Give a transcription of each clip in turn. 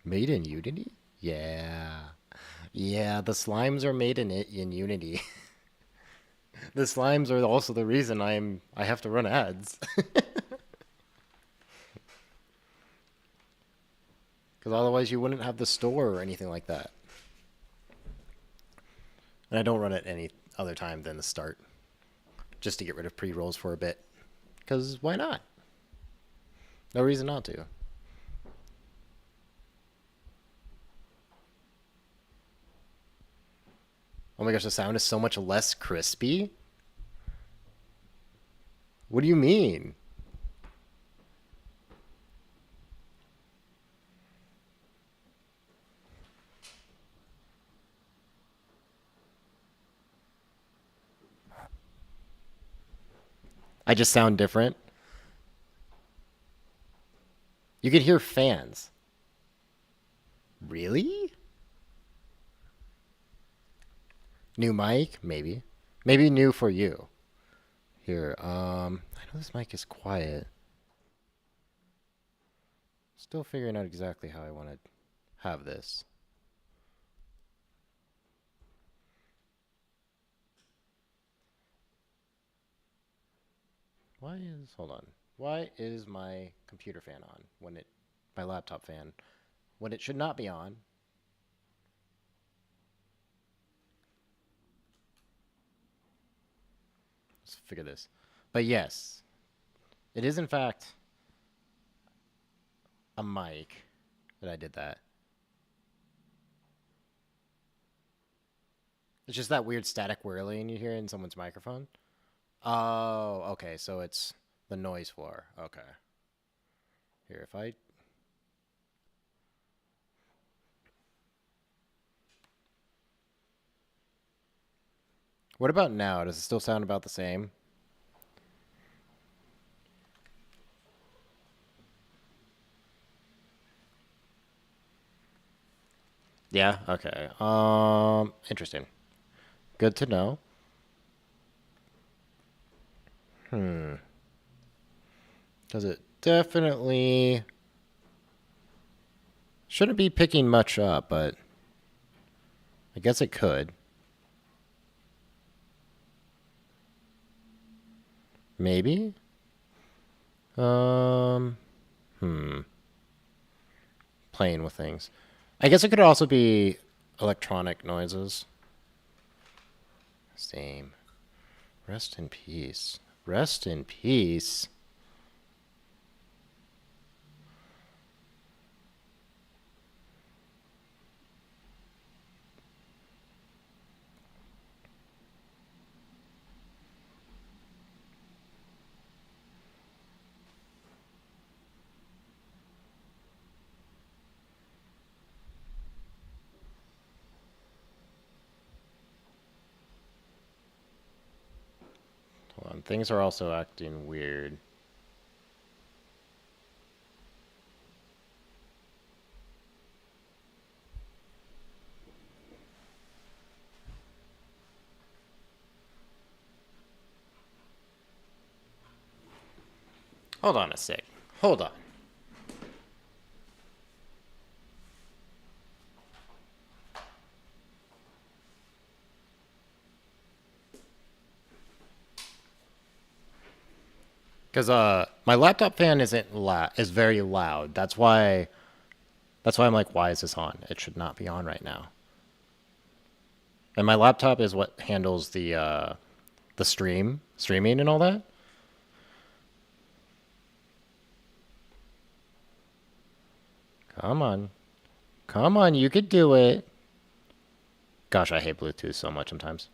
Made in Unity? Yeah. Yeah, the slimes are made in Unity. The slimes are also the reason I have to run ads. Because otherwise you wouldn't have the store or anything like that. And I don't run it any other time than the start. Just to get rid of pre-rolls for a bit. Because why not? No reason not to. Oh my gosh, the sound is so much less crispy. What do you mean? I just sound different. You could hear fans. Really? New mic? Maybe. Maybe new for you. Here, I know this mic is quiet. Still figuring out exactly how I want to have this. Hold on. Why is my computer fan on my laptop fan, when it should not be on? Let's figure this. But yes, it is in fact a mic that I did that. It's just that weird static whirling you hear in someone's microphone. Oh, okay, so it's the noise floor. Okay. Here, if I... What about now? Does it still sound about the same? Yeah, okay. Interesting. Good to know. Hmm. Because it definitely shouldn't be picking much up, but I guess it could. Maybe? Um, hmm. Playing with things. I guess it could also be electronic noises. Same. Rest in peace. Rest in peace. Hold on. Things are also acting weird. Hold on a sec. Hold on. Because my laptop fan is very loud. That's why I'm like, why is this on? It should not be on right now. And my laptop is what handles the streaming and all that. Come on. Come on, you could do it. Gosh, I hate Bluetooth so much sometimes.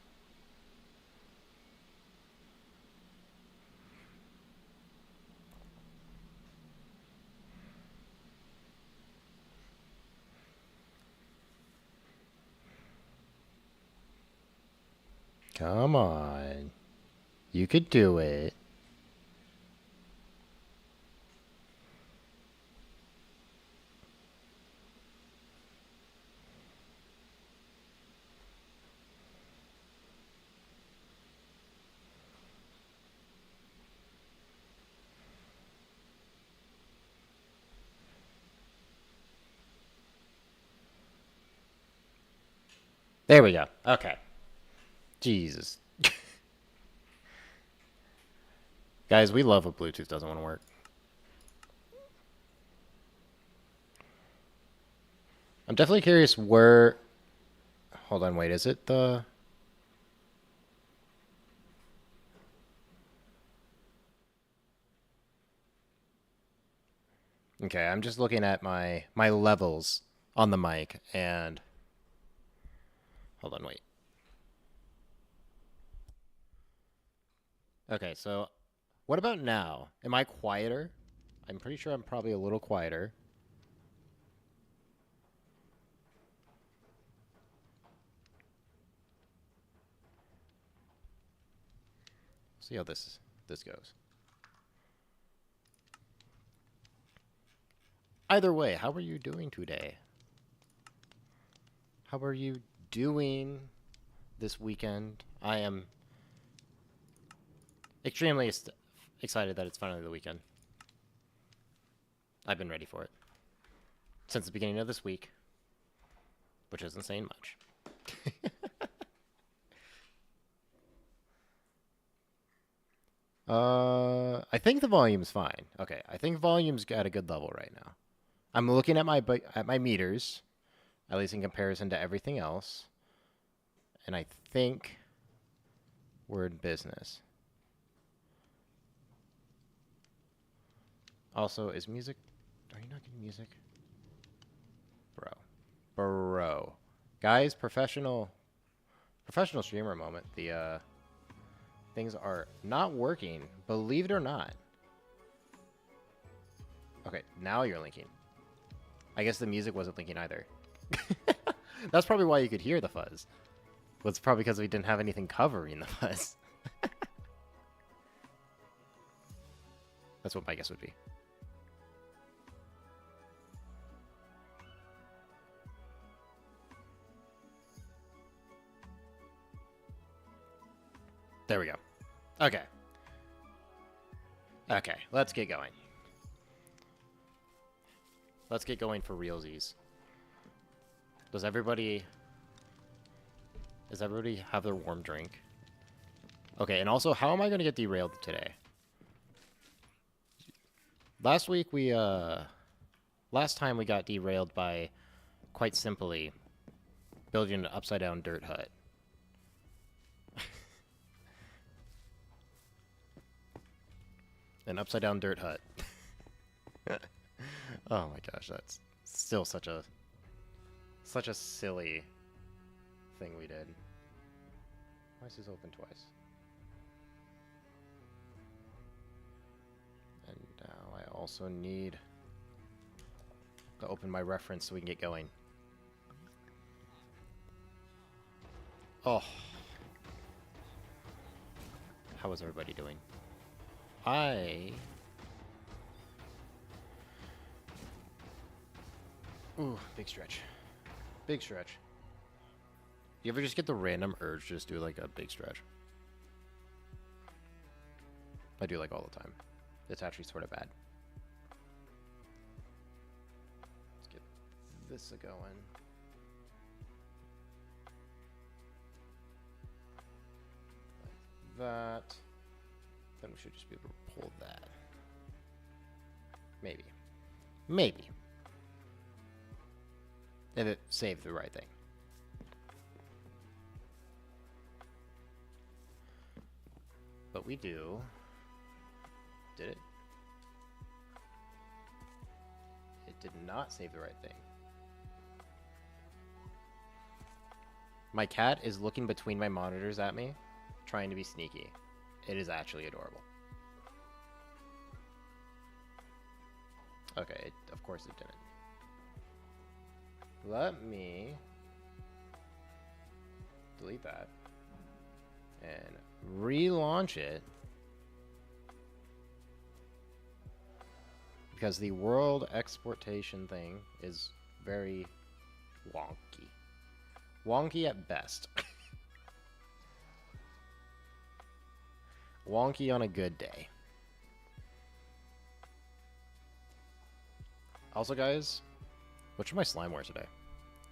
Come on. You could do it. There we go. Okay. Jesus. Guys, we love when Bluetooth doesn't want to work. I'm definitely curious where... Hold on, wait, is it the... Okay, I'm just looking at my levels on the mic, and... Hold on, wait. Okay, so what about now? Am I quieter? I'm pretty sure I'm probably a little quieter. See how this goes. Either way, how are you doing today? How are you doing this weekend? I am extremely excited that it's finally the weekend. I've been ready for it since the beginning of this week, which isn't saying much. I think the volume's fine. Okay, I think volume's at a good level right now. I'm looking at my meters, at least in comparison to everything else, and I think we're in business. Also, is music... Are you not getting music? Bro. Guys, professional streamer moment. The, things are not working, believe it or not. Okay, now you're linking. I guess the music wasn't linking either. That's probably why you could hear the fuzz. Well, it's probably because we didn't have anything covering the fuzz. That's what my guess would be. There we go. Okay. Okay, let's get going. Let's get going for realsies. Does everybody have their warm drink? Okay, and also, how am I going to get derailed today? Last time we got derailed by, quite simply, building an upside-down dirt hut. An upside-down dirt hut. Oh my gosh, that's still such a silly thing we did. Why is this open twice? And now I also need to open my reference so we can get going. Oh. How is everybody doing? Ooh, big stretch. Big stretch. You ever just get the random urge to just do like a big stretch? I do like all the time. It's actually sort of bad. Let's get this going. Like that. Then we should just be able to pull that. Maybe. Maybe. If it saved the right thing. But we do. Did it? It did not save the right thing. My cat is looking between my monitors at me, trying to be sneaky. It is actually adorable. Okay, of course it didn't. Let me delete that and relaunch it because the world exportation thing is very wonky. Wonky at best. Wonky on a good day. Also, guys, what should my slime wear today?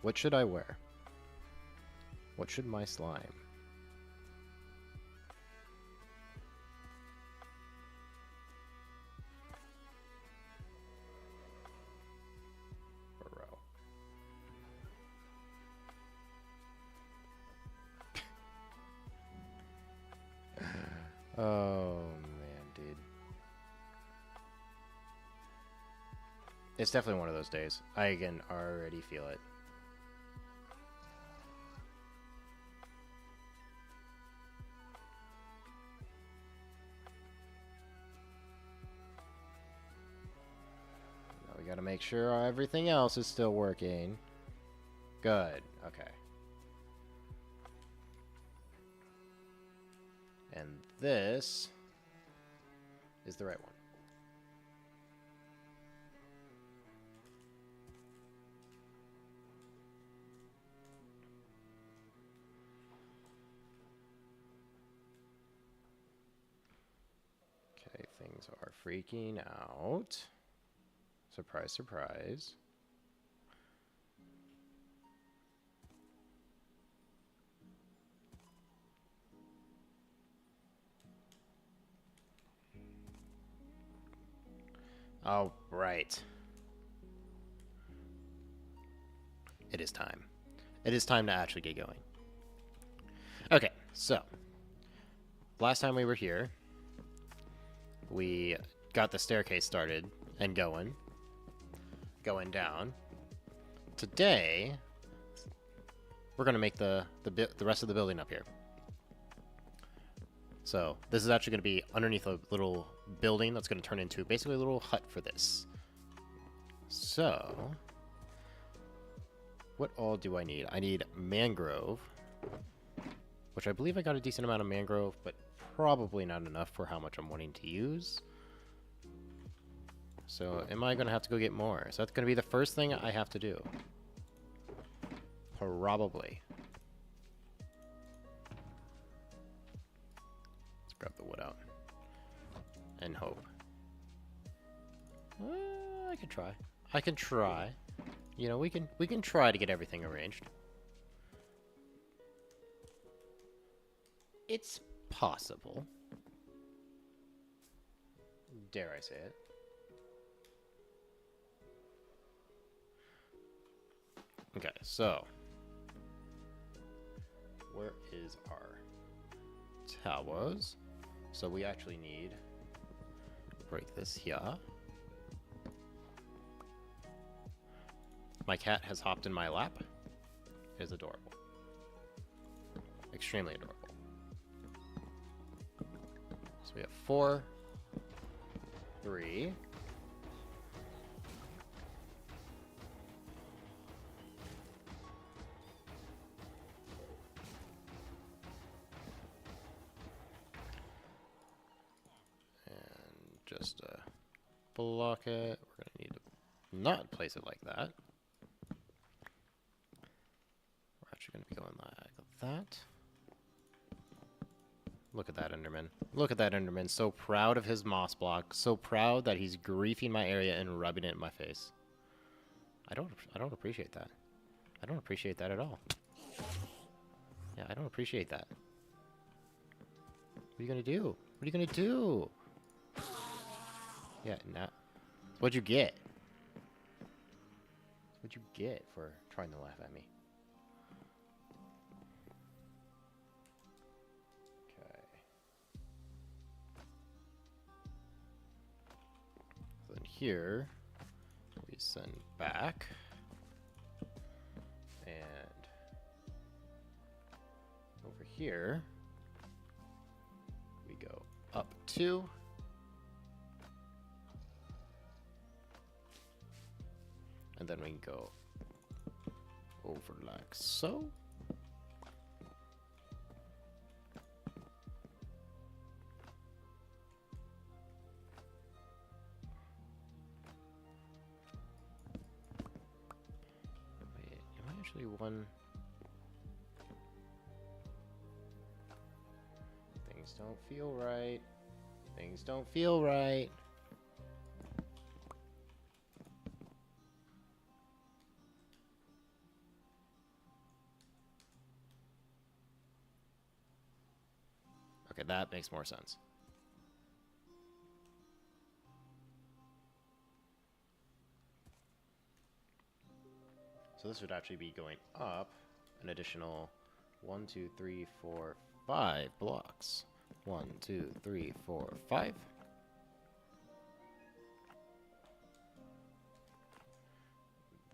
What should I wear? What should my slime? Burrow. Oh, man, dude. It's definitely one of those days. I can already feel it. Now we gotta make sure everything else is still working. Good. Okay. And this is the right one. Okay, things are freaking out. Surprise, surprise. Oh, right. It is time. It is time to actually get going. Okay, so last time we were here, we got the staircase started and going down. Today, we're gonna make the rest of the building up here. So this is actually gonna be underneath a little building that's gonna turn into basically a little hut for this. So, what all do I need? I need mangrove, which I believe I got a decent amount of mangrove, but probably not enough for how much I'm wanting to use. So am I going to have to go get more? So that's going to be the first thing I have to do. Probably. Let's grab the wood out. And hope. I can try. I can try. You know, we can try to get everything arranged. It's possible. Dare I say it. Okay, so where is our towers? So we actually need to break this here. My cat has hopped in my lap. It is adorable. Extremely adorable. So we have 4, 3. Just block it. We're going to need to not place it like that. We're actually going to be going like that. Look at that Enderman. Look at that Enderman. So proud of his moss block. So proud that he's griefing my area and rubbing it in my face. I don't appreciate that. I don't appreciate that at all. Yeah, I don't appreciate that. What are you going to do? What are you going to do? Yeah, nah. What'd you get? What'd you get for trying to laugh at me? Okay. So then here, we send back. And over here, we go up 2. And then we can go over like so. Wait, am I actually one? Things don't feel right. Things don't feel right. Okay, that makes more sense. So this would actually be going up an additional 1, 2, 3, 4, 5 blocks. 1, 2, 3, 4, 5.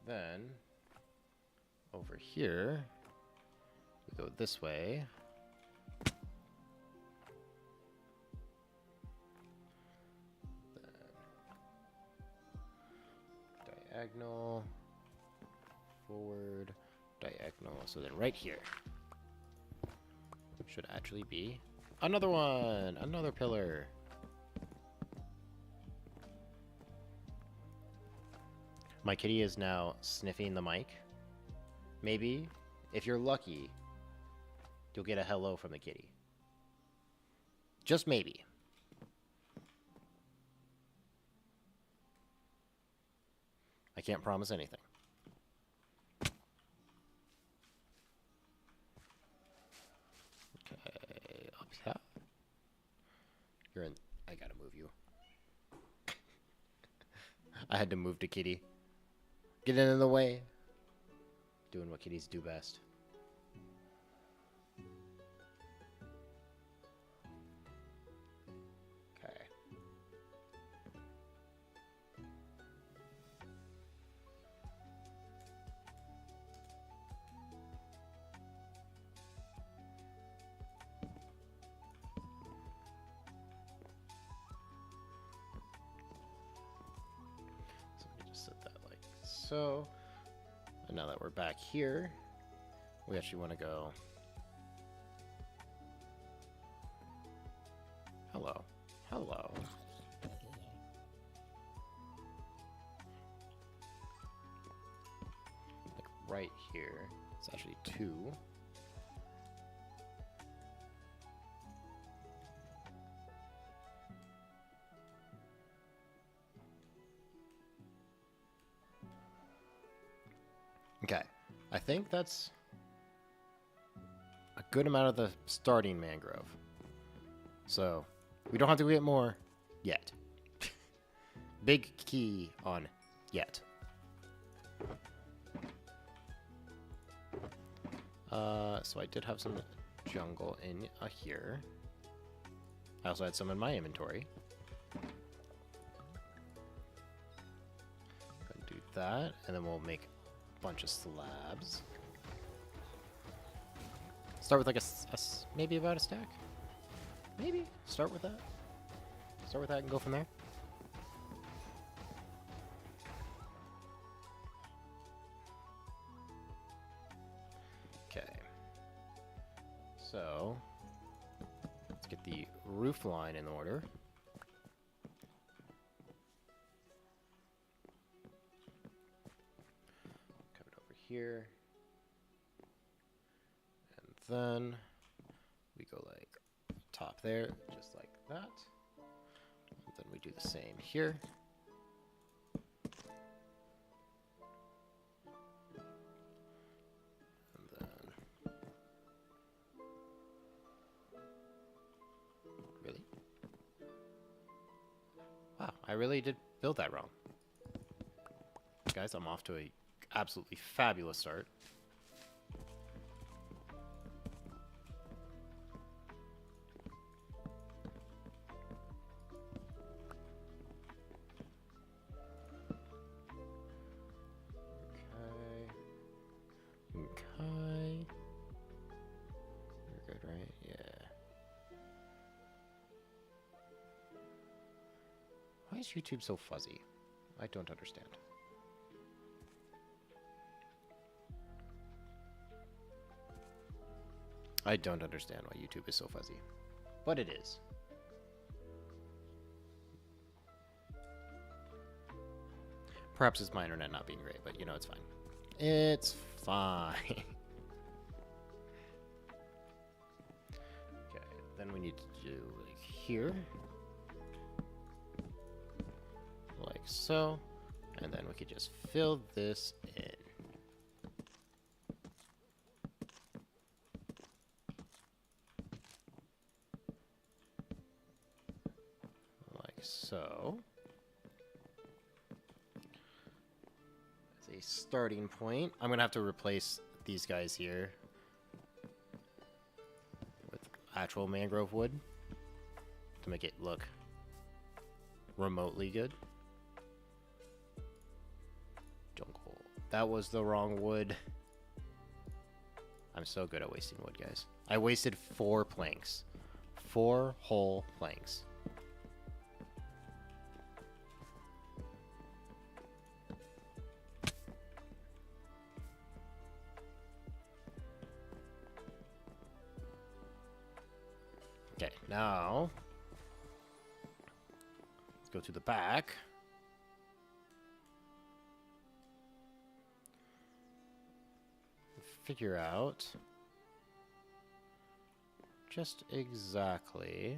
Then over here, we go this way. Then diagonal, forward, diagonal. So then right here should actually be another one, another pillar. My kitty is now sniffing the mic. Maybe, if you're lucky, you'll get a hello from the kitty. Just maybe. I can't promise anything. Okay, up here. You're in. I gotta move you. I had to move to kitty. Get in the way. Doing what kitties do best. Okay. So we just set that like so. And now that we're back here, we actually want to go. Hello. Hello. Like right here. It's actually 2. Okay, I think that's a good amount of the starting mangrove. So, we don't have to get more yet. Big key on yet. So I did have some jungle in here. I also had some in my inventory. Go and do that, and then we'll make bunch of slabs. Start with like maybe about a stack. Maybe start with that. Start with that and go from there. Okay. So let's get the roof line in order. Here, and then we go like top there, just like that, and then we do the same here, and then really, wow, I really did build that wrong, guys. I'm off to a absolutely fabulous start. Okay. Okay. You're good, right? Yeah. Why is YouTube so fuzzy? I don't understand. I don't understand why YouTube is so fuzzy, but it is. Perhaps it's my internet not being great, but you know, it's fine. It's fine. Okay, then we need to do like here. Like so. And then we could just fill this in. a starting point. I'm gonna have to replace these guys here with actual mangrove wood to make it look remotely good. Jungle. That was the wrong wood. I'm so good at wasting wood, guys. I wasted 4 planks. 4 whole planks. Okay, now let's go to the back. Figure out just exactly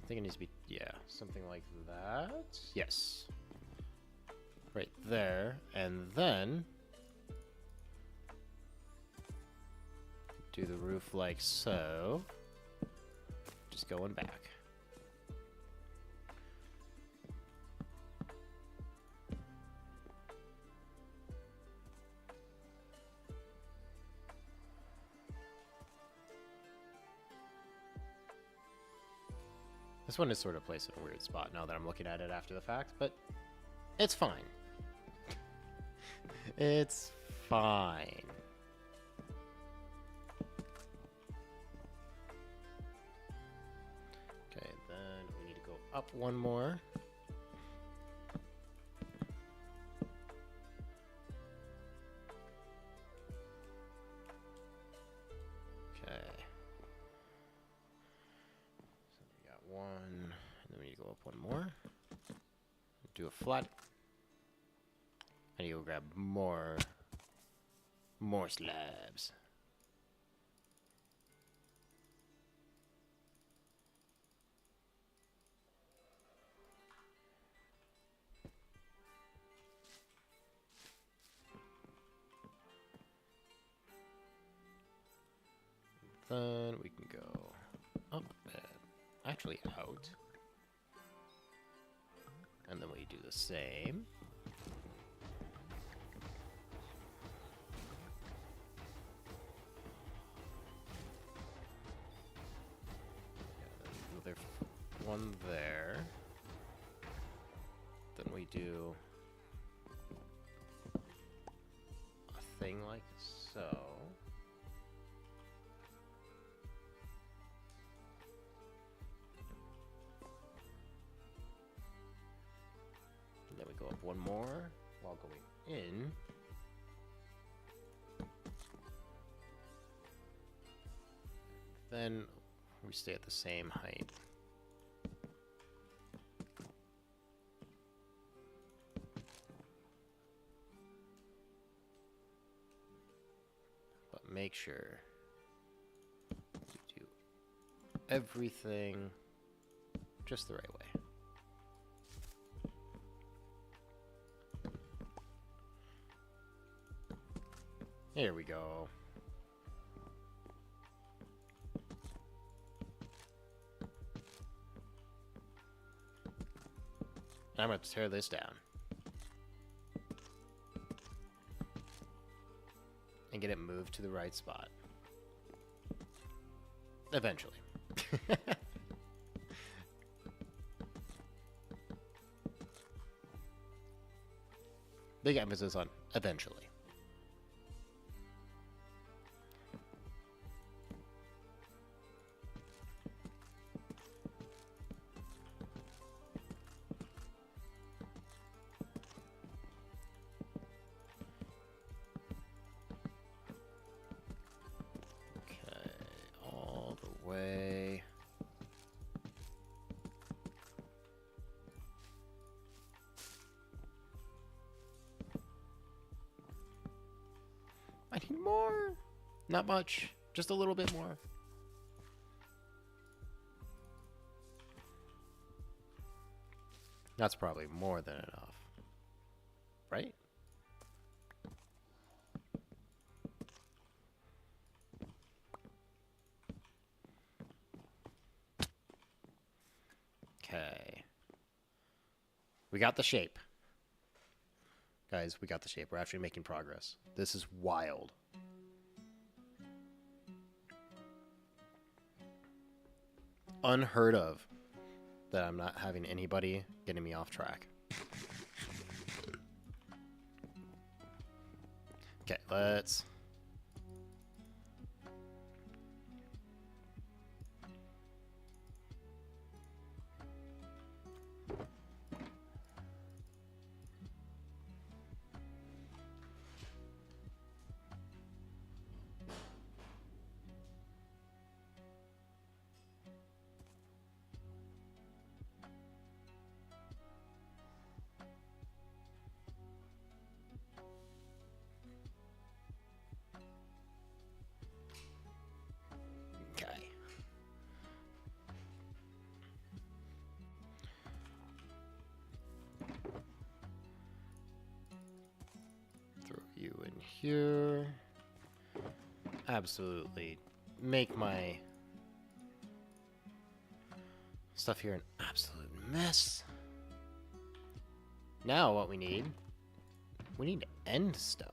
I think it needs to be, yeah, something like that. Yes. Right there. And then do the roof like so. Just going back. This one is sort of placed in a weird spot now that I'm looking at it after the fact, but it's fine. It's fine. Okay, then we need to go up one more. Okay. One, and then we need to go up one more. Do a flat. I need to go grab more slabs. Then we can go up and actually out. And then we do the same. Yeah, there's one there. Then we do a thing like so. And then we go up one more while going in. Then we stay at the same height. But make sure to do everything just the right way. Here we go. I'm going to tear this down. And get it moved to the right spot. Eventually. Big emphasis on eventually. Way. I need more. Not much. Just a little bit more. That's probably more than enough. Right? We got the shape. Guys, we got the shape. We're actually making progress. This is wild. Unheard of that I'm not having anybody getting me off track. Okay, let's... Okay. Throw you in here. Absolutely make my stuff here an absolute mess. Now what we need end stone.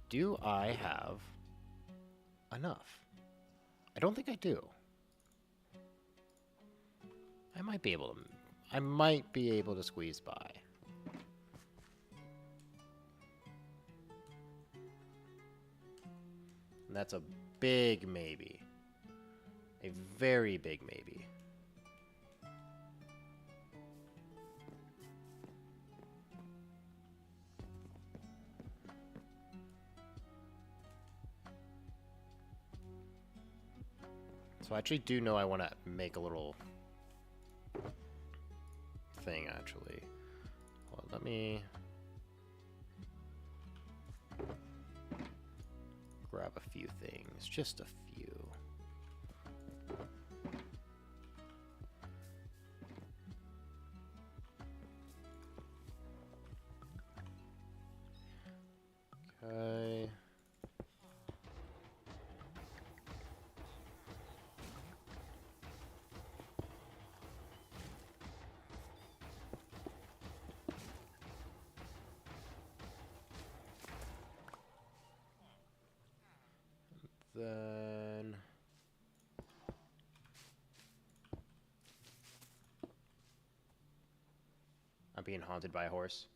Do I have enough? I don't think I do. I might be able to squeeze by. And that's a big maybe. A very big maybe. So I actually do know I want to make a little thing, actually. Hold on, let me grab a few things, just a few. Okay. Then I'm being haunted by a horse.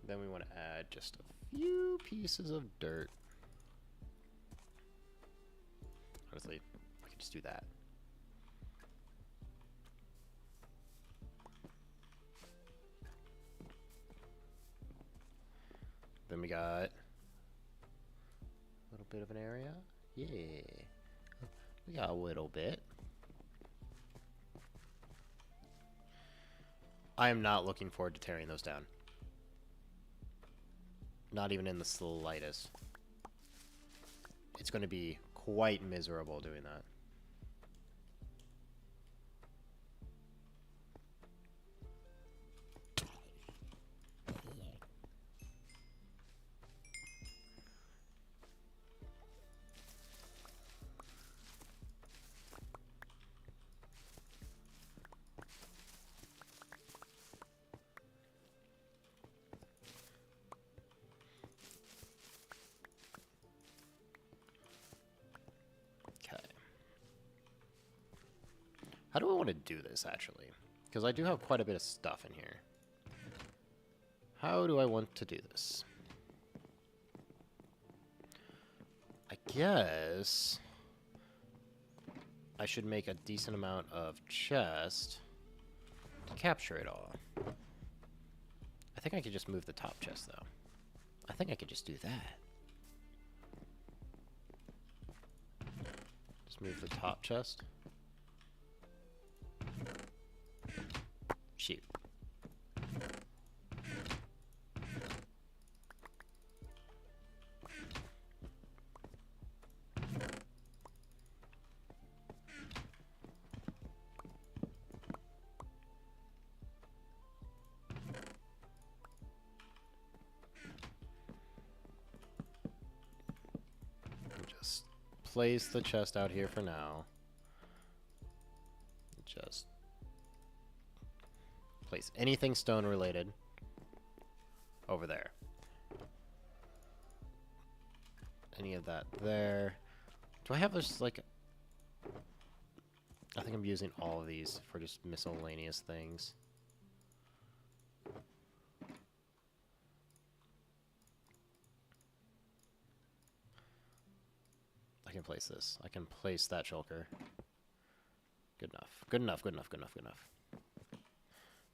Then we want to add just a few pieces of dirt. Honestly, I could just do that. Then we got a little bit of an area. Yeah. We got a little bit. I am not looking forward to tearing those down. Not even in the slightest. It's going to be quite miserable doing that. How do I want to do this, actually? Because I do have quite a bit of stuff in here. How do I want to do this? I guess I should make a decent amount of chest to capture it all. I think I could just move the top chest, though. I think I could just do that. Just move the top chest. Shoot. place the chest out here for now. Just place anything stone related over there. Any of that there. Do I have this, like... I think I'm using all of these for just miscellaneous things. I can place this. I can place that shulker. Good enough. Good enough, good enough, good enough, good enough.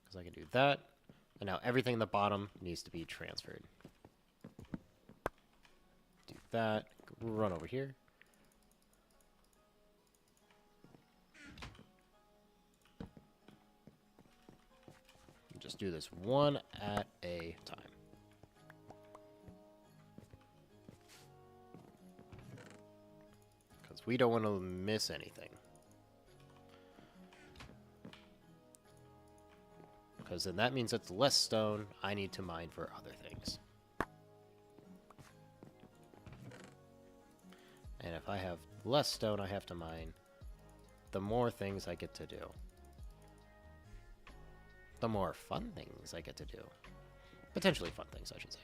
Because I can do that. And now everything at the bottom needs to be transferred. Do that. Run over here. Just do this one at a time. Because we don't want to miss anything. Because then that means it's less stone I need to mine for other things. And if I have less stone I have to mine, the more things I get to do. The more fun things I get to do. Potentially fun things, I should say.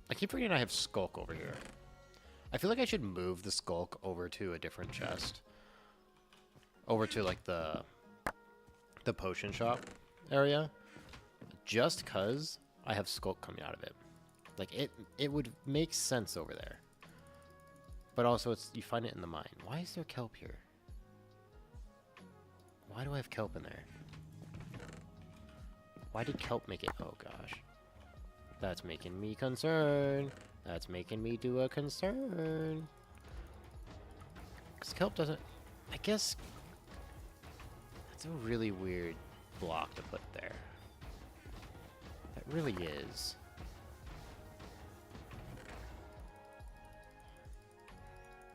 I keep forgetting I have Skulk over here. I feel like I should move the Skulk over to a different chest. Over to, like, the potion shop area. Just because I have Skulk coming out of it. Like, it would make sense over there. But also, you find it in the mine. Why is there kelp here? Why do I have kelp in there? Why did kelp make it? Oh, gosh. That's making me concerned. That's making me do a concern. Because kelp doesn't... I guess... That's a really weird block to put there. That really is.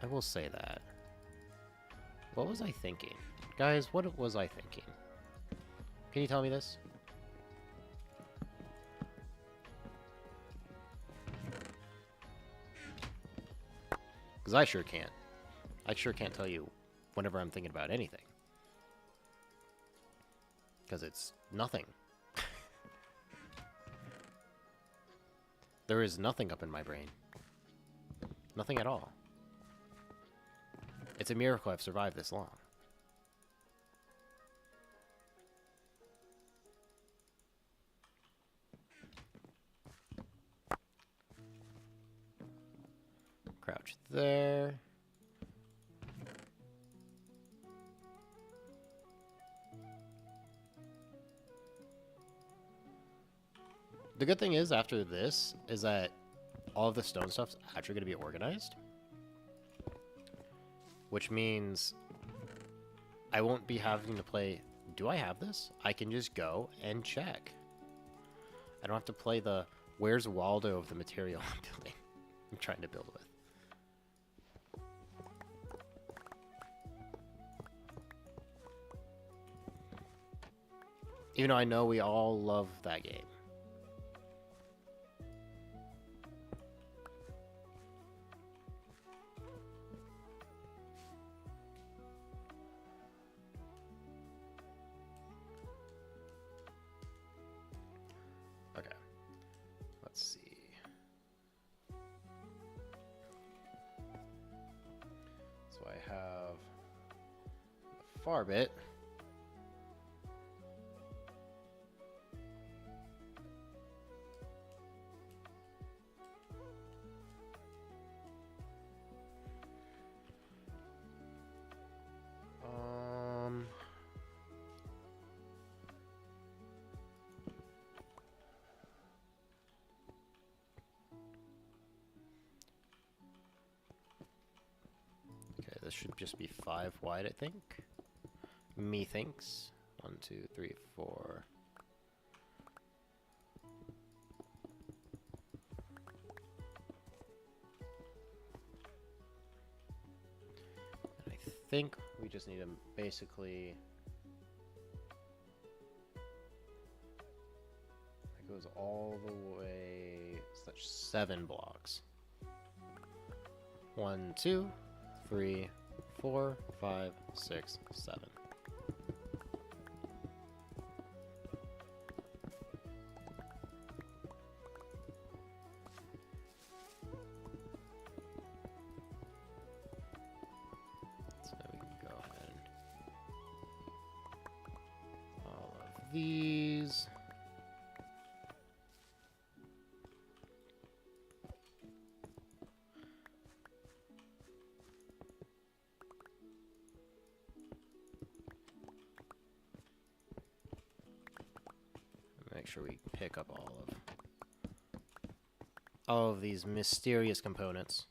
I will say that. What was I thinking? Guys, what was I thinking? Can you tell me this? Because I sure can't. I sure can't tell you whenever I'm thinking about anything. Because it's nothing. There is nothing up in my brain. Nothing at all. It's a miracle I've survived this long. Crouch there. The good thing is, after this, is that all of the stone stuff's actually going to be organized. Which means I won't be having to play... Do I have this? I can just go and check. I don't have to play the... Where's Waldo of the material I'm building? I'm trying to build with. Even though I know we all love that game. Okay. Let's see. So I have the far bit. Okay, this should just be 5 wide, I think. Methinks. 1, 2, 3, 4. And I think we just need to basically... That goes goes all the way. So that's 7 blocks. 1, 2, 3, 4, 5, 6, 7. So we can go ahead and all of these. Make sure we pick up all of these mysterious components.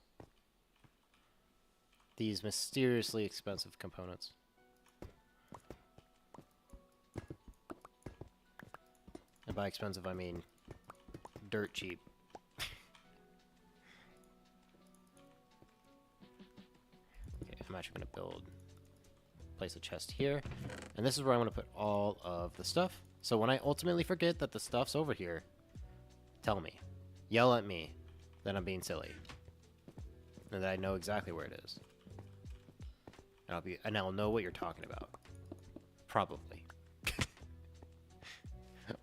These mysteriously expensive components. And by expensive, I mean dirt cheap. Okay, I'm actually going to place a chest here. And this is where I'm going to put all of the stuff. So when I ultimately forget that the stuff's over here, tell me. Yell at me that I'm being silly. And that I know exactly where it is. And I'll know what you're talking about. Probably.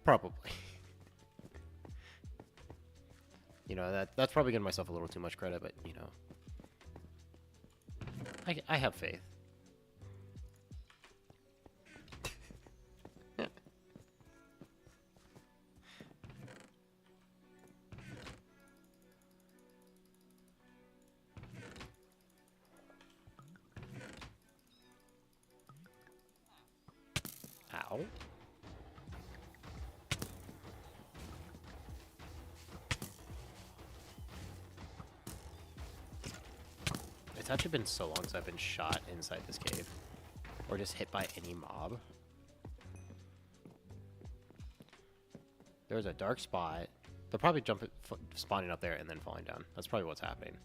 Probably. You know, that's probably giving myself a little too much credit, but you know. I have faith. Ow. It's actually been so long since I've been shot inside this cave. Or just hit by any mob. There's a dark spot. They'll probably spawning up there and then falling down. That's probably what's happening.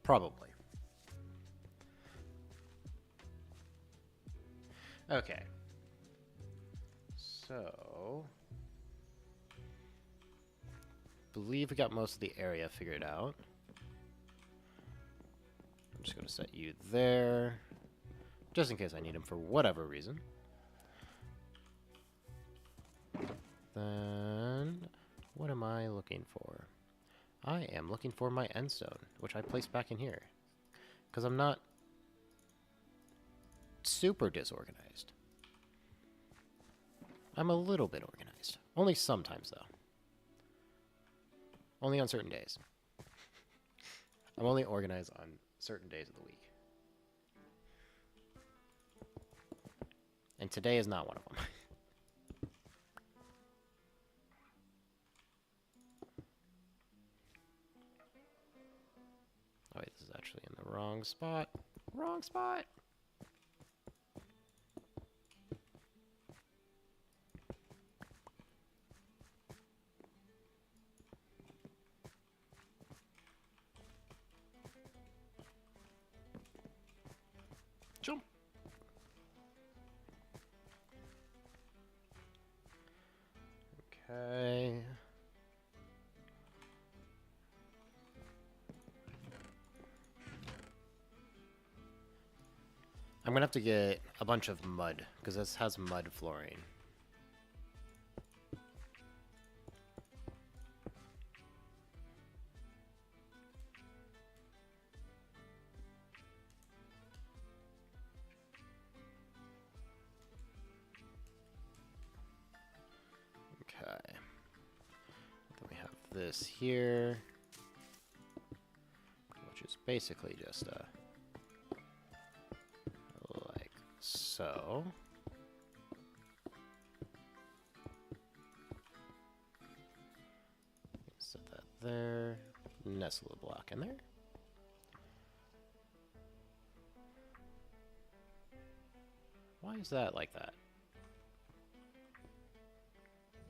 Probably. Okay. So, believe we got most of the area figured out. I'm just going to set you there, just in case I need him for whatever reason. Then, what am I looking for? I am looking for my end stone, which I placed back in here, because I'm not super disorganized. I'm a little bit organized. Only sometimes, though. Only on certain days. I'm only organized on certain days of the week. And today is not one of them. Oh wait, this is actually in the wrong spot. Wrong spot! Jump! Okay. I'm gonna have to get a bunch of mud, because this has mud flooring. Okay. Then we have this here, which is basically just like so. Set that there. Nestle a block in there. Why is that like that?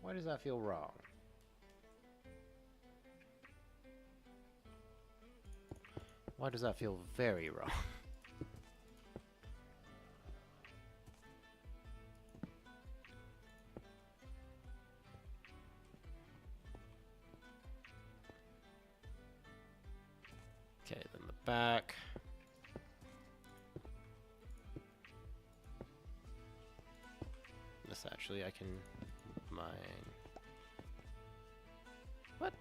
Why does that feel wrong? Why does that feel very wrong? back. This actually I can mine. What?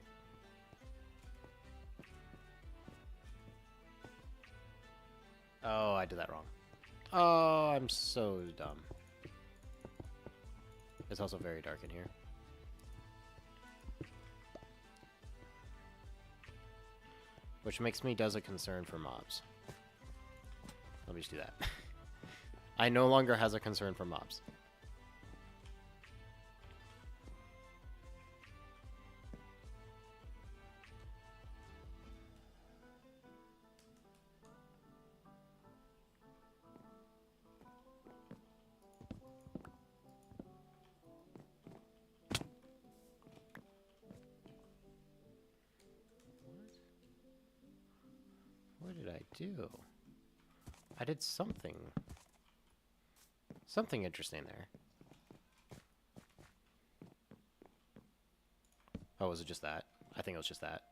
Oh, I did that wrong. Oh, I'm so dumb. It's also very dark in here. Which makes me does a concern for mobs. Let me just do that. I no longer has a concern for mobs. What did I do? I did something. Something interesting there. Oh, was it just that? I think it was just that.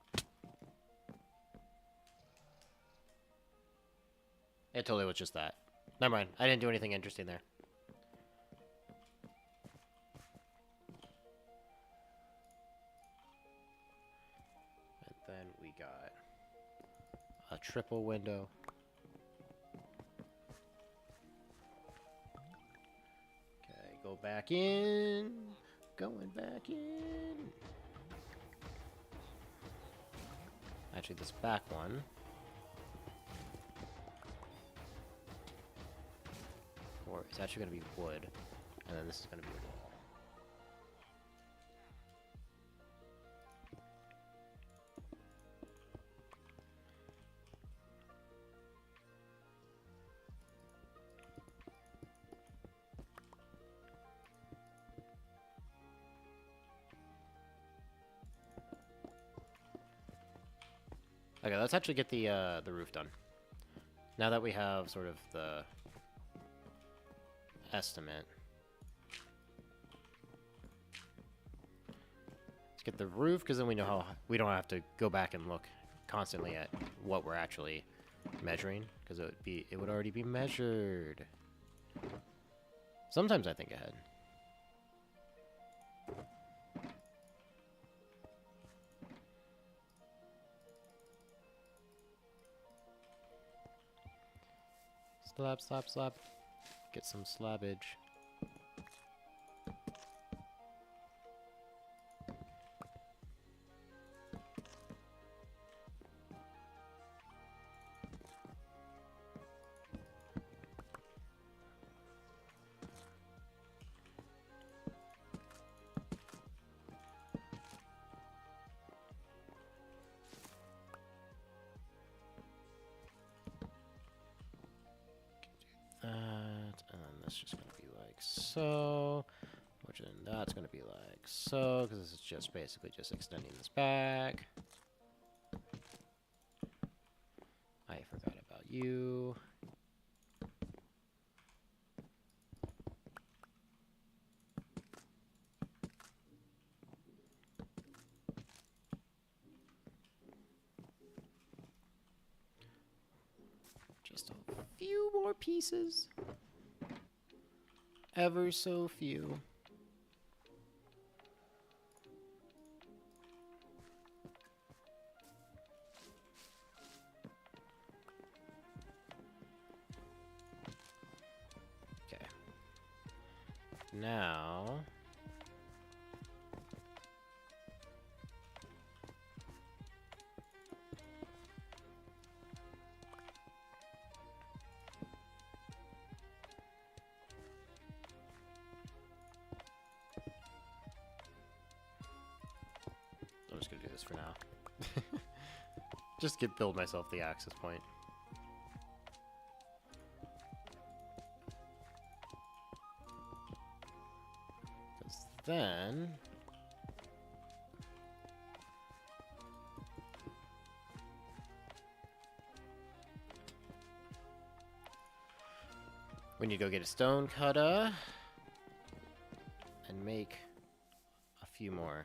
It totally was just that. Never mind. I didn't do anything interesting there. And then we got a triple window. Okay, go back in. Going back in. Actually, this back one. Or it's actually going to be wood. And then this is going to be a wall. Okay, let's actually get the roof done. Now that we have sort of the estimate. Let's get the roof, because then we know how we don't have to go back and look constantly at what we're actually measuring, because it would already be measured. Sometimes I think ahead. Slab, slab, slab. Get some slabbage. That, and then that's just going to be like so, which then that's going to be like so, because this is just basically just extending this back. I forgot about you. Just a few more pieces. Ever so few. Okay. Now... I'm just gonna do this for now. Just build myself the access point. Because then... we need to go get a stone cutter and make a few more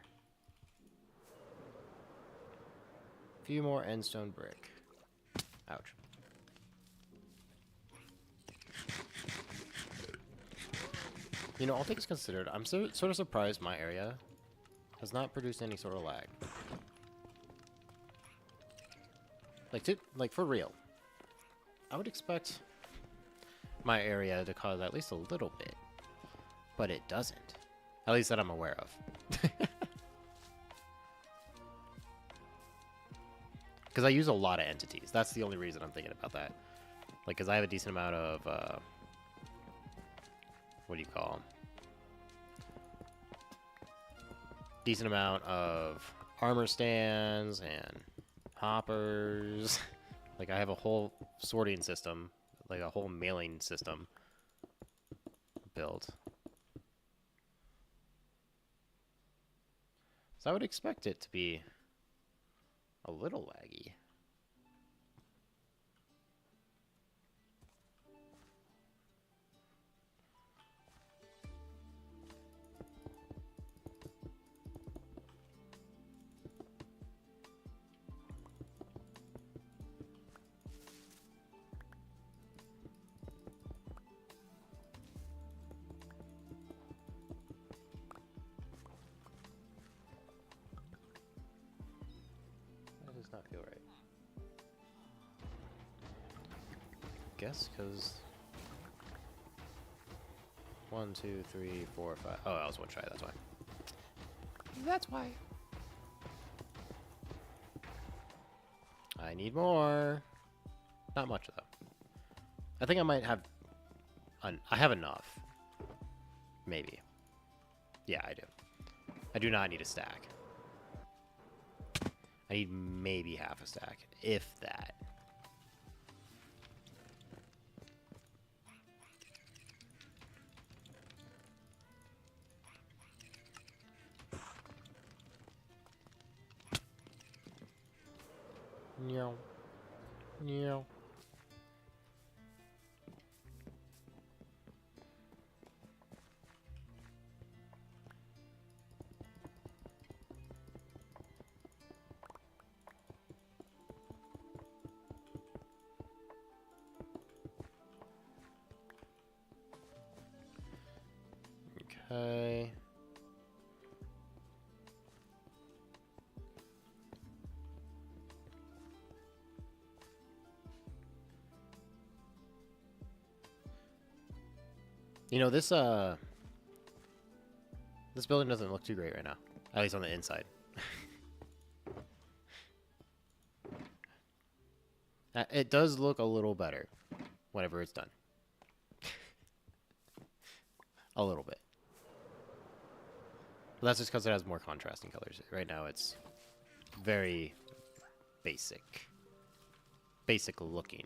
end stone brick. Ouch. You know, all things considered, I'm sort of surprised my area has not produced any sort of lag. Like for real. I would expect my area to cause at least a little bit, but it doesn't. At least that I'm aware of. Because I use a lot of entities. That's the only reason I'm thinking about that. Like, because I have a decent amount of, what do you call them? Decent amount of armor stands and hoppers. Like, I have a whole sorting system, like a whole mailing system built. So I would expect it to be a little laggy. That does not feel right. Guess because 1, 2, 3, 4, 5. Oh, I was one shy. That's why. That's why. I need more. Not much though. I think I might have. I have enough. Maybe. Yeah, I do. I do not need a stack. I need maybe half a stack, if that. Meow. Meow. Okay. You know, this building doesn't look too great right now. At least on the inside. It does look a little better whenever it's done. A little bit. But that's just because it has more contrasting colors. Right now it's very basic. Basic looking.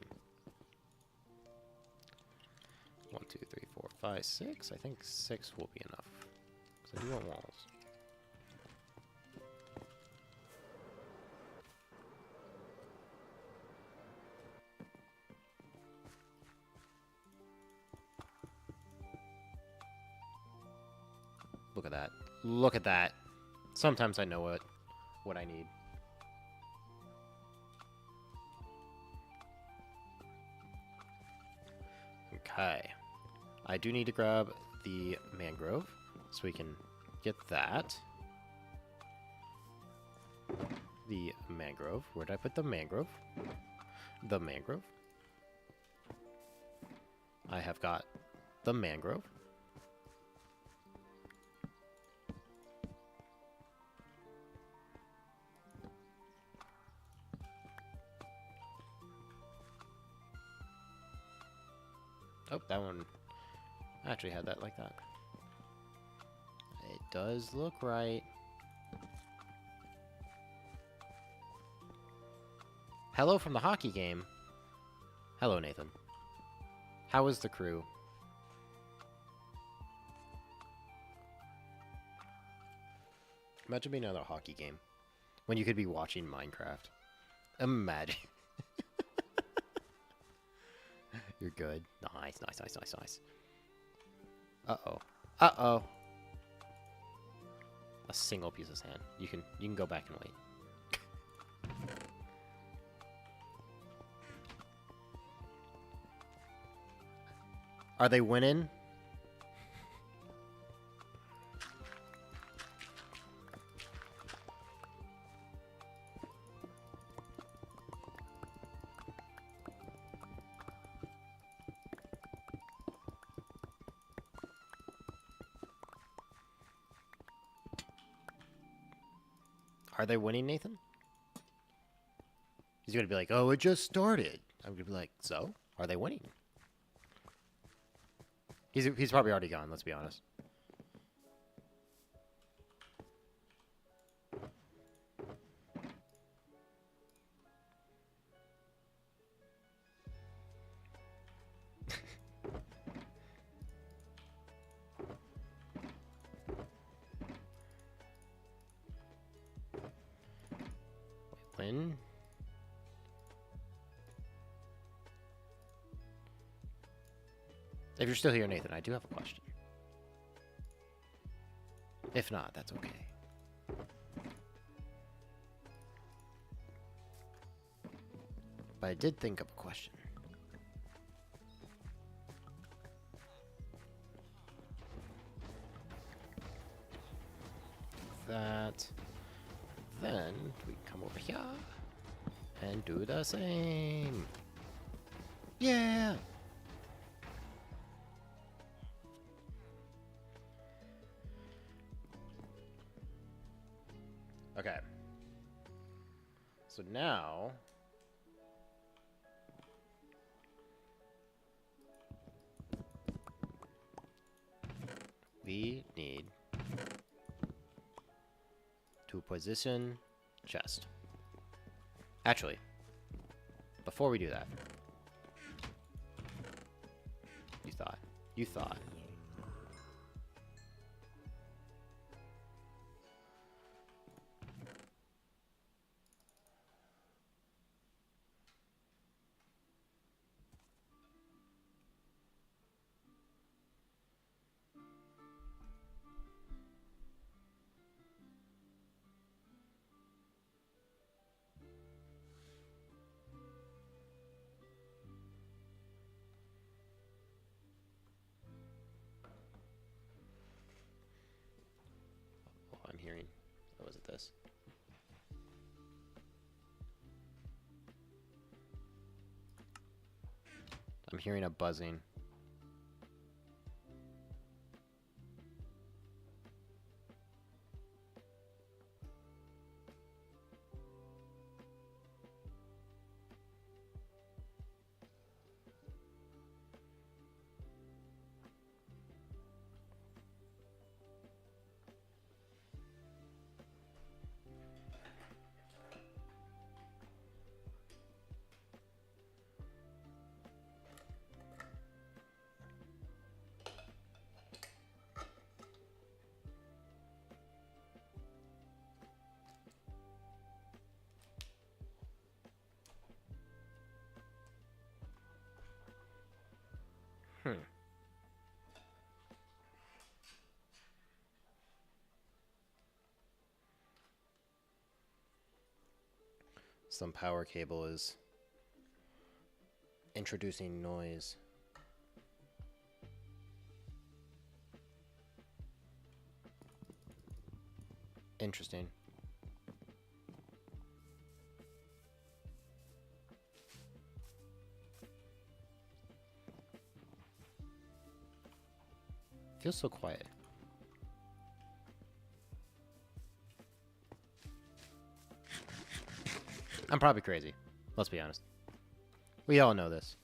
1, 2, 3, 4, 5, 6. I think 6 will be enough. Because I do want walls. Look at that. Look at that. Sometimes I know what I need. Okay. I do need to grab the mangrove so we can get that. The mangrove. Where did I put the mangrove? The mangrove. I have got the mangrove. Oh, that one I actually had that like that. It does look right. Hello from the hockey game. Hello, Nathan. How is the crew? Imagine being at a hockey game when you could be watching Minecraft. Imagine. You're good. Nice, nice, nice, nice, nice. Uh-oh. Uh-oh. A single piece of sand. You can go back and wait. Are they winning? Are they winning, Nathan? He's gonna be like, oh, it just started. I'm gonna be like, so? Are they winning? He's probably already gone, let's be honest. Win? If you're still here, Nathan, I do have a question. If not, that's okay. But I did think of a question. That. Then we come over here and do the same. Yeah! Okay. So now we need to position chest. Actually, before we do that, you thought. I'm hearing. Or was it this? I'm hearing a buzzing. Some power cable is introducing noise. Interesting. Feels so quiet. I'm probably crazy. Let's be honest. We all know this.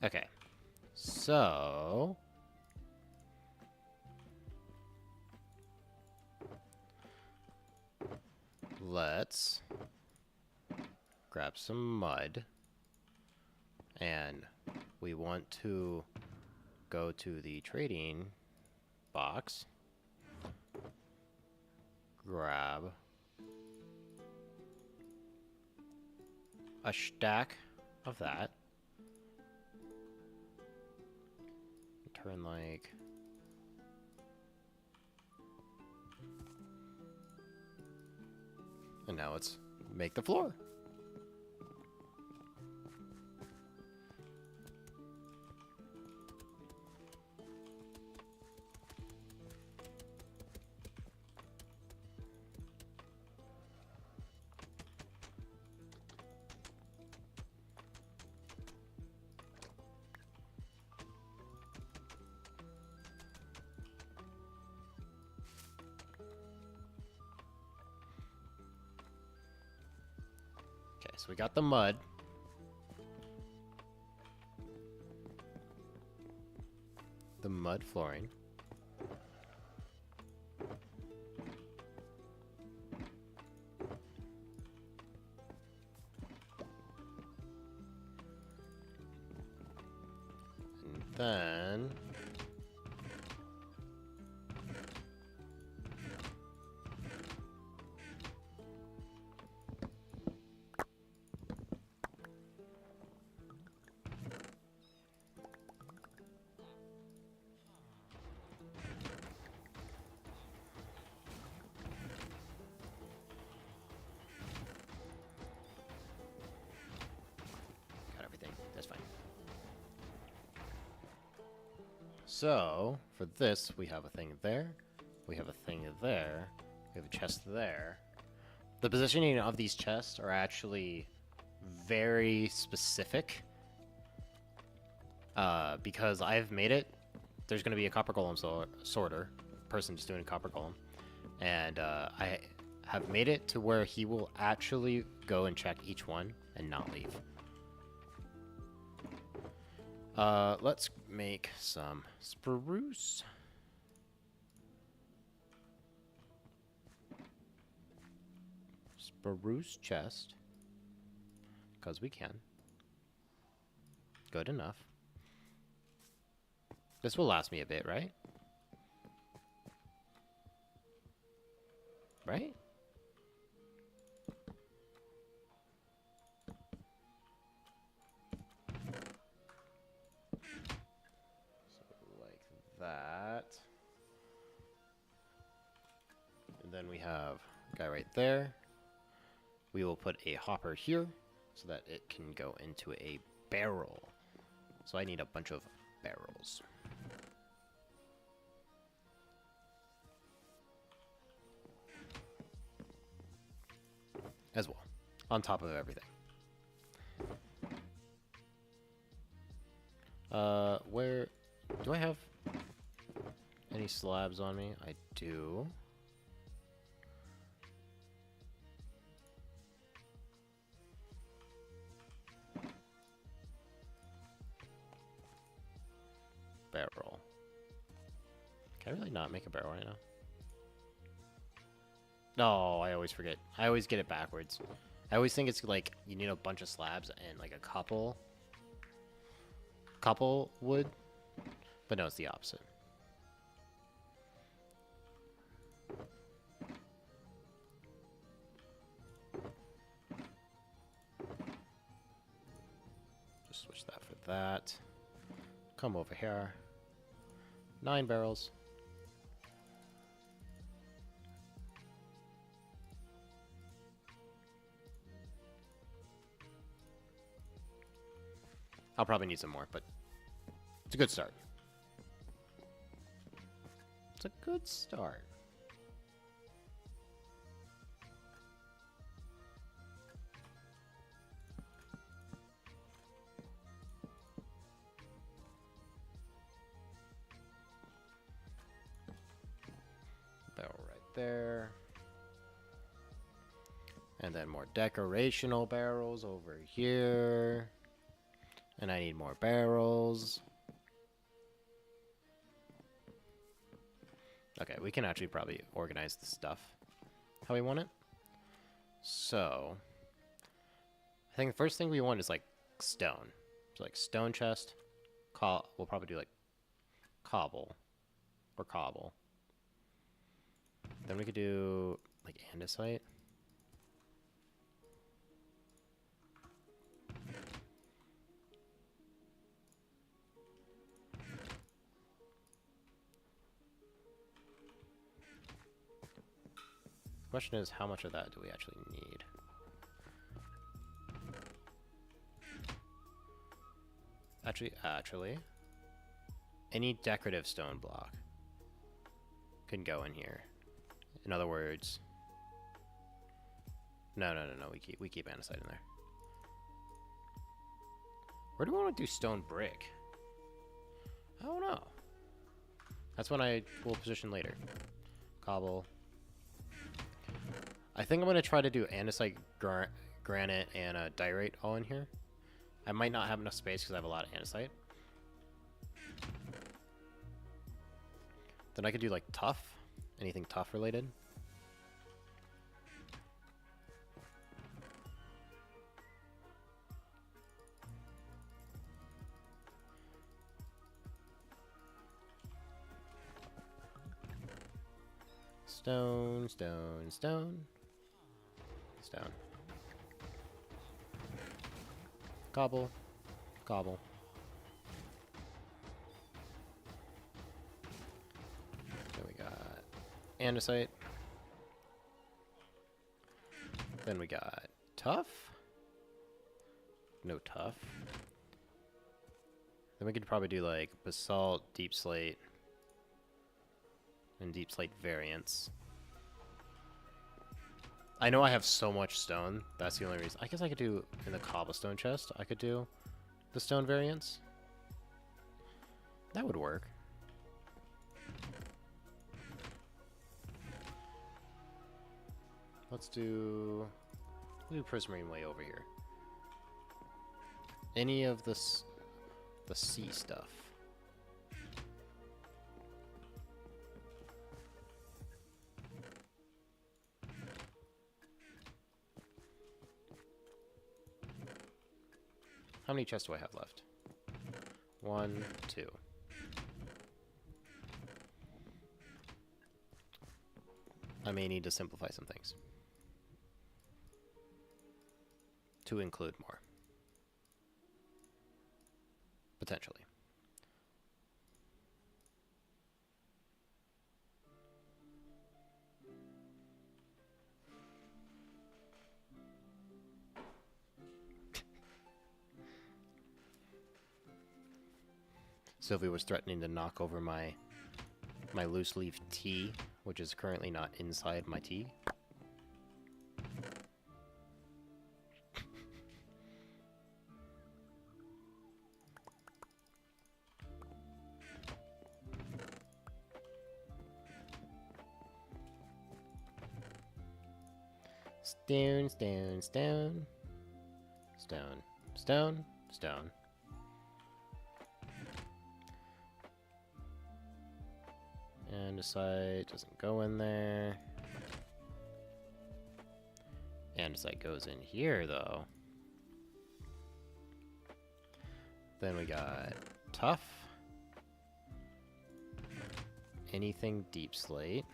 Okay. So... let's grab some mud. And we want to go to the trading box. Grab a stack of that. Turn like... and now let's make the floor. so we got the mud. The mud flooring. And then got everything. That's fine. So, for this, we have a thing there, we have a thing there, we have a chest there. The positioning of these chests are actually very specific, because I've made it. There's going to be a copper golem sorter, person just doing a copper golem, and I have made it to where he will actually go and check each one and not leave. Let's make some spruce. Spruce chest. Because we can. Good enough. This will last me a bit, right? Right? That. And then we have a guy right there. We will put a hopper here so that it can go into a barrel. So I need a bunch of barrels. As well, on top of everything. Where do I have any slabs on me? I do. Barrel. Can I really not make a barrel right now? No, I always forget. I always get it backwards. I always think it's like you need a bunch of slabs and like a couple wood, but no, it's the opposite. Just switch that for that. Come over here. 9 barrels. I'll probably need some more, but it's a good start. It's a good start. Barrel right there. And then more decorational barrels over here. And I need more barrels. Okay, we can actually probably organize the stuff how we want it. So, I think the first thing we want is like stone. So like stone chest. We'll probably do like cobble or cobble. Then we could do like andesite. The question is, how much of that do we actually need? Actually, any decorative stone block can go in here. In other words, no. We keep andesite in there. Where do we want to do stone brick? I don't know. That's when I will position later. Cobble. I think I'm going to try to do andesite granite and a diorite all in here. I might not have enough space because I have a lot of andesite. Then I could do like tough, anything tough related. Stone, stone, stone. Stone. Cobble. Cobble. Then we got andesite. Then we got tough. No tough. Then we could probably do like basalt, deep slate, and deep slate variants. I know I have so much stone. That's the only reason. I guess I could do in the cobblestone chest. I could do the stone variants. That would work. Let's do prismarine way over here. Any of the sea stuff. How many chests do I have left? 1, 2. I may need to simplify some things to include more. Potentially. Sylvie was threatening to knock over my loose leaf tea, which is currently not inside my tea. Stone, stone, stone. Stone, stone, stone. Andesite doesn't go in there. Andesite goes in here, though. Then we got tough. Anything deep slate.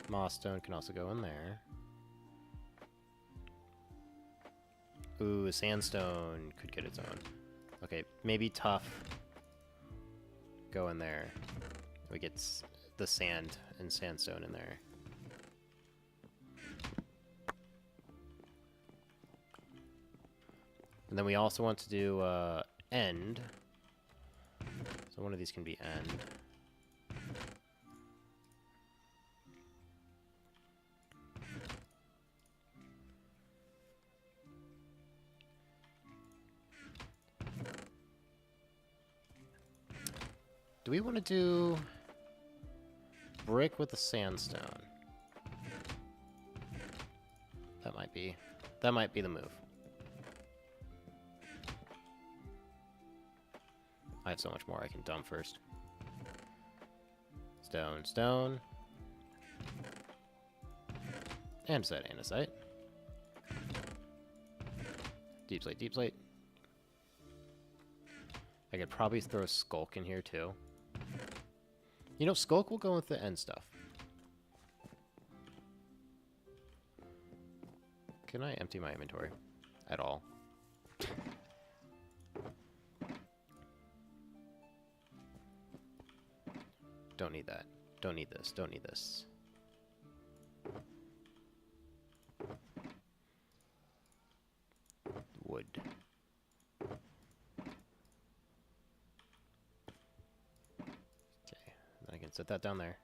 Moss stone can also go in there. Ooh, sandstone could get its own. Okay, maybe tough. Go in there. We get the sand and sandstone in there. And then we also want to do end. So one of these can be end. Do we want to do brick with the sandstone? That might be the move. I have so much more I can dump first. Stone, stone. Andesite, andesite. Deep slate, deep slate. I could probably throw a skulk in here too. You know, skulk will go with the end stuff. Can I empty my inventory at all? Don't need that. Don't need this. Don't need this. Wood. Okay, I can set that down there.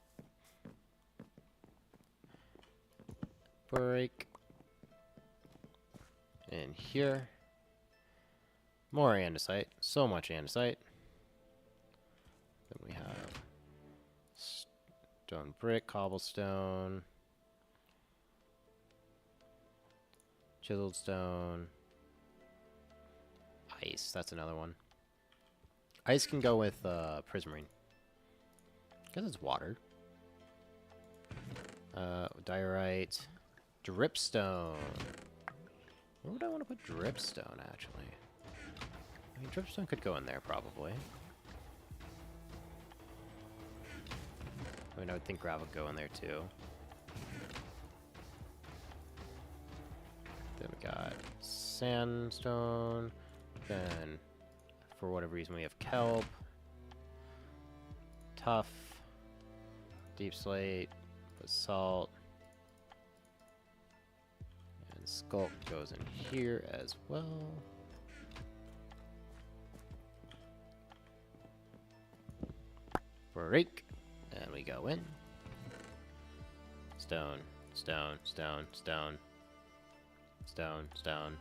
Break. In here. More andesite. So much andesite. Then we have stone brick, cobblestone. Chiseled stone. Ice, that's another one. Ice can go with prismarine. Because it's water. Diorite. Dripstone. Where would I want to put dripstone, actually? I mean, dripstone could go in there, probably. I mean, I would think gravel would go in there, too. Then we got sandstone. Then, for whatever reason, we have kelp. Tough. Deep slate. Basalt. And sculk goes in here as well. Break. And we go in. Stone, stone, stone, stone. Stone, stone.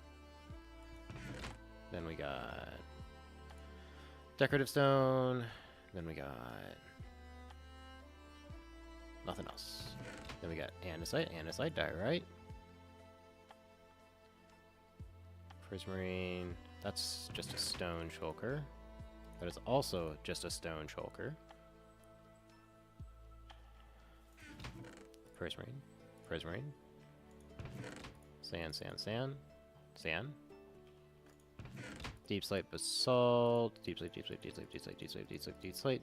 Then we got decorative stone. Then we got nothing else. Then we got andesite, andesite, diorite. Prismarine. That's just a stone shulker. That is also just a stone shulker. Prismarine. Prismarine. Sand, sand, sand. Sand. Deep slate basalt. Deep slate, deep slate, deep slate, deep slate, deep slate, deep slate, deep slate.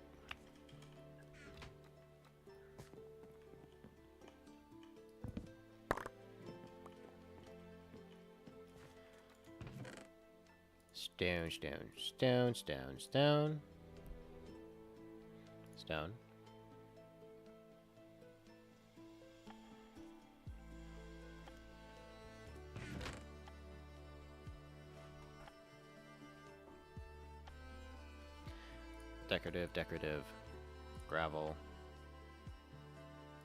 Stone, stone, stone, stone, stone. Stone. Decorative, decorative, gravel,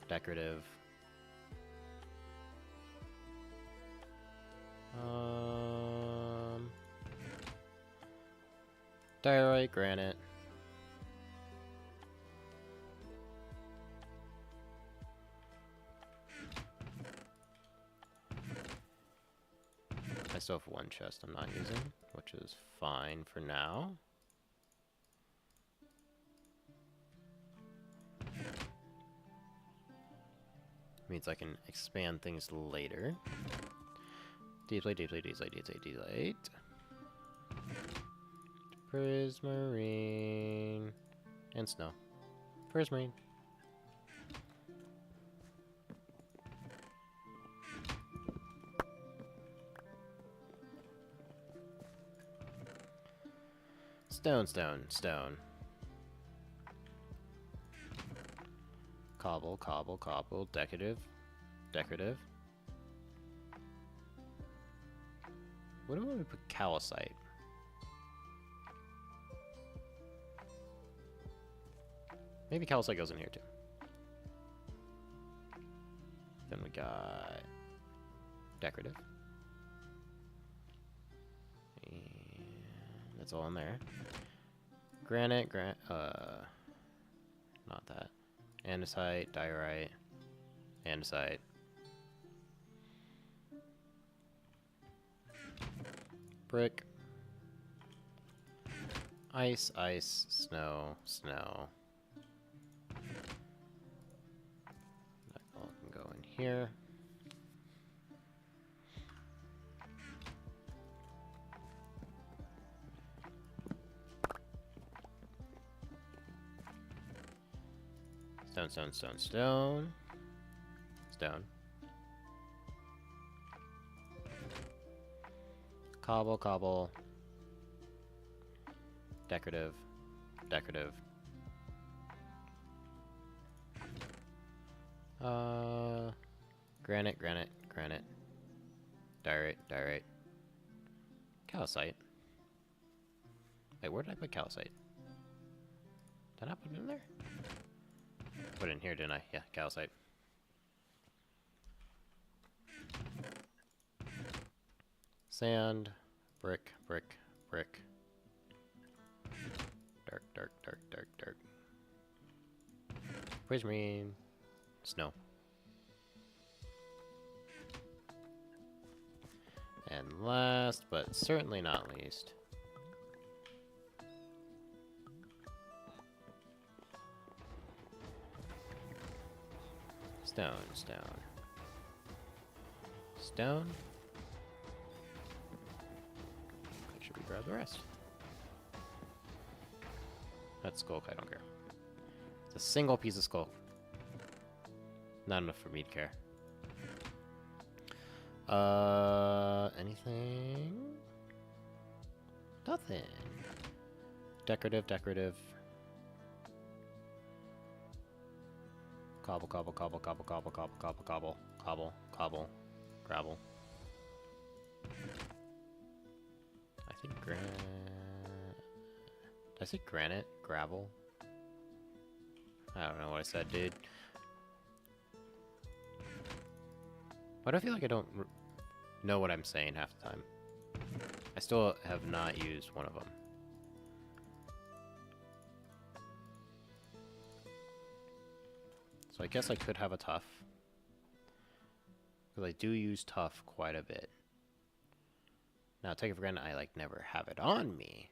decorative. Diorite, granite. I still have one chest I'm not using, which is fine for now. Means I can expand things later. Deep slate, deep slate, deep slate, deep slate, deep slate. Prismarine. And snow. Prismarine. Stone, stone, stone. Cobble, cobble, cobble, decorative, decorative. What do we put calcite? Maybe calcite goes in here too. Then we got decorative. And that's all in there. Granite, not that. Andesite, diorite, andesite. Brick. Ice, ice, snow, snow. That all can go in here. Stone, stone, stone, stone. Stone. Cobble, cobble. Decorative. Decorative. Granite, granite, granite. Diorite, diorite. Calcite. Wait, where did I put calcite? Did I not put it in there? Put it in here, didn't I? Yeah, calcite. Sand, brick, brick, brick. Dark, dark, dark, dark, dark. Prismarine. Snow. last, but certainly not least. Stone, stone. Stone. Make sure we grab the rest. That's skulk, I don't care. It's a single piece of skulk. Not enough for me to care. Anything? Nothing. Decorative, decorative. Cobble, cobble, cobble, cobble, cobble, cobble, cobble, cobble, cobble, cobble, gravel. I think granite. Did I say granite? Gravel? I don't know what I said, dude. Why do I feel like I don't know what I'm saying half the time? I still have not used one of them. So I guess I could have a tough. Because I do use tough quite a bit. Now, take it for granted, I like never have it on me.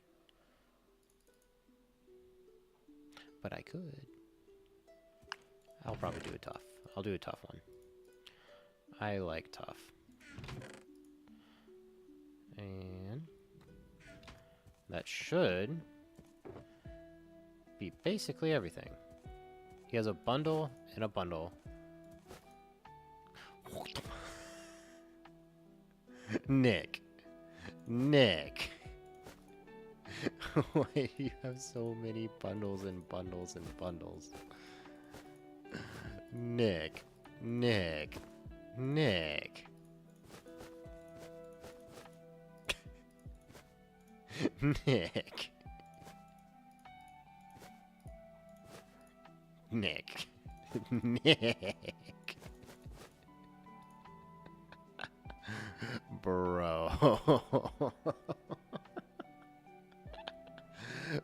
But I could. I'll probably do a tough. I'll do a tough one. I like tough. And that should be basically everything. He has a bundle and a bundle. Nick. Nick. Why do you have so many bundles and bundles and bundles? Nick. Nick. Nick. Nick. Nick. Nick. Bro.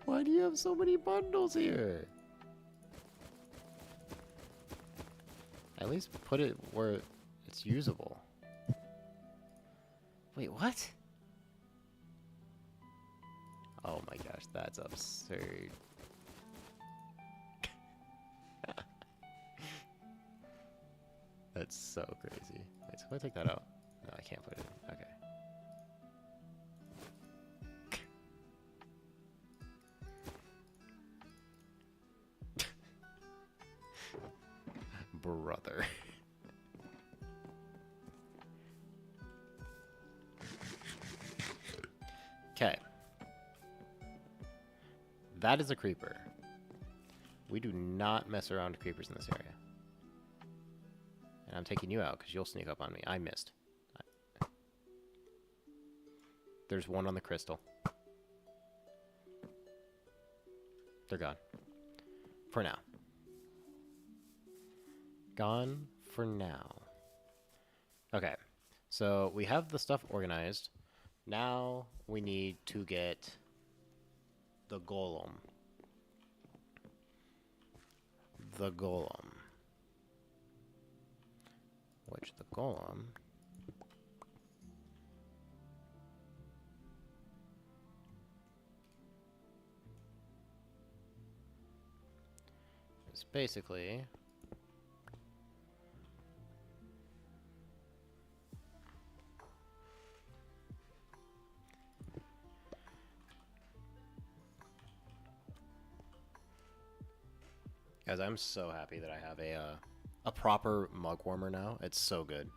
Why do you have so many bundles here? At least put it where it's usable. Wait, what? Oh my gosh, that's absurd. That's so crazy. Wait, so if I take that out? No, I can't put it in. Okay. Brother. Okay. That is a creeper. We do not mess around with creepers in this area. And I'm taking you out because you'll sneak up on me. I missed. There's one on the crystal. They're gone. For now. Gone for now. Okay. So we have the stuff organized. Now we need to get the golem. The golem. Which the golem is basically guys, I'm so happy that I have a proper mug warmer now. It's so good.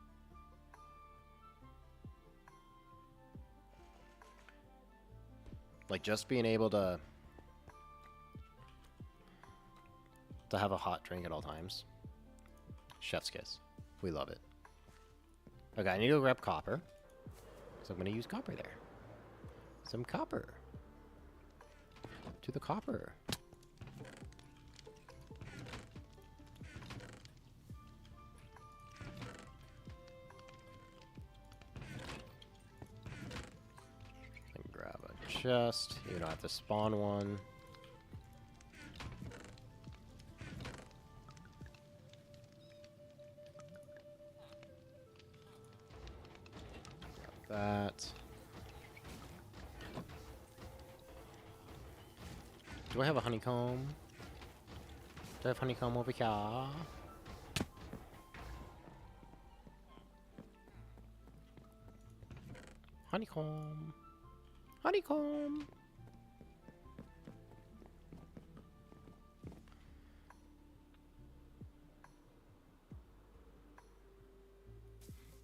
Like just being able to have a hot drink at all times. Chef's kiss. We love it. Okay, I need to grab copper. So I'm going to use copper there. Some copper. To the copper. And grab a chest. You don't have to spawn one. That. Do I have a honeycomb? Do I have honeycomb over here? Honeycomb. Honeycomb.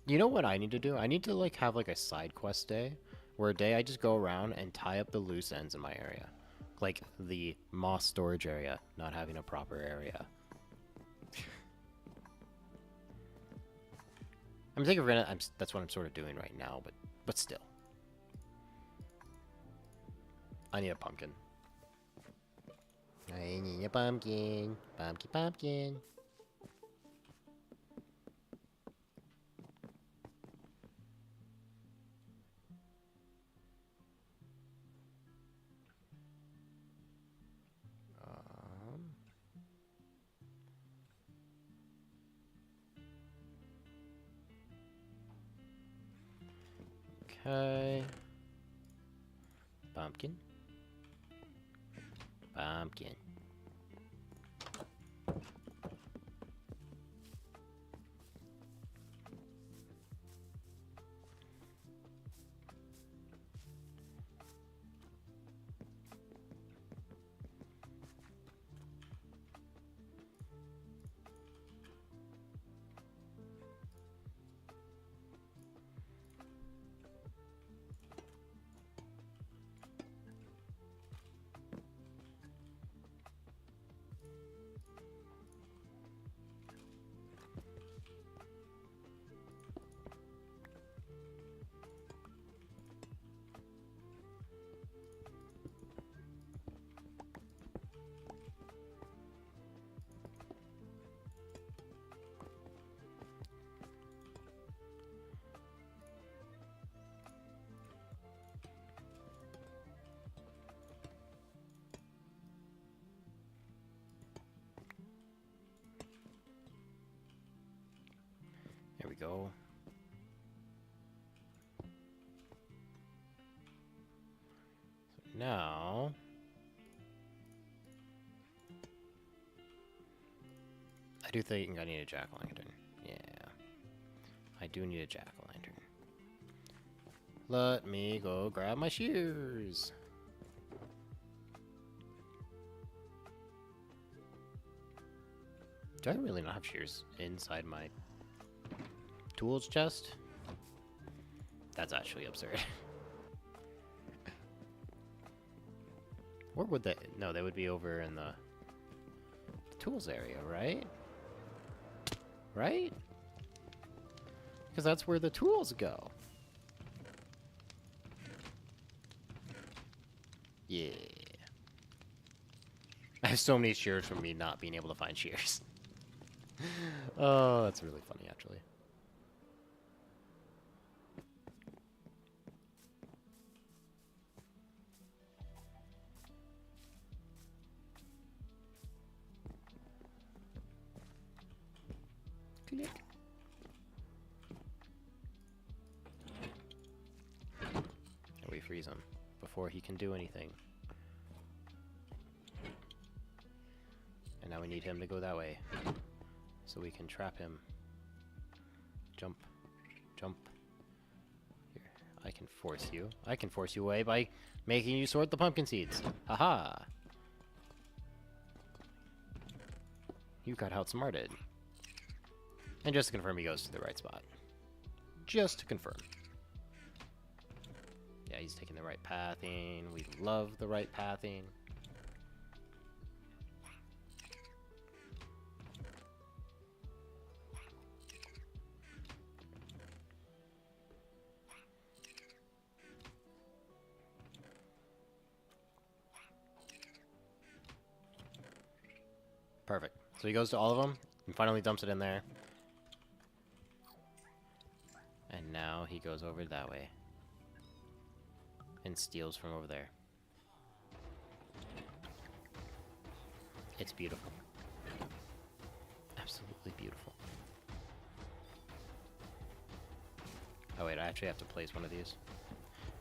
You know what I need to do? I need to like have like a side quest day where a day I just go around and tie up the loose ends in my area. Like the moss storage area not having a proper area. I'm thinking of Brennon, that's what I'm sort of doing right now, but still. I need a pumpkin. I need a pumpkin. Pumpkin, pumpkin. Okay. Pumpkin. Pumpkin. There we go. So now... I do think I need a jack-o'-lantern. Yeah. I do need a jack-o'-lantern. Let me go grab my shears. Do I really not have shears inside my tools chest? That's actually absurd. Where would they? No, they would be over in the tools area, right? Right? Because that's where the tools go. Yeah. I have so many shears from me not being able to find shears. Oh, that's really funny, actually. Click. And we freeze him before he can do anything. And now we need him to go that way. So we can trap him. Jump. Jump. Here. I can force you. I can force you away by making you sort the pumpkin seeds. Haha! You got outsmarted. And just to confirm, he goes to the right spot. Just to confirm. Yeah, he's taking the right pathing. We love the right pathing. Perfect. So he goes to all of them and finally dumps it in there. And now he goes over that way and steals from over there. It's beautiful. Absolutely beautiful. Oh wait, I actually have to place one of these.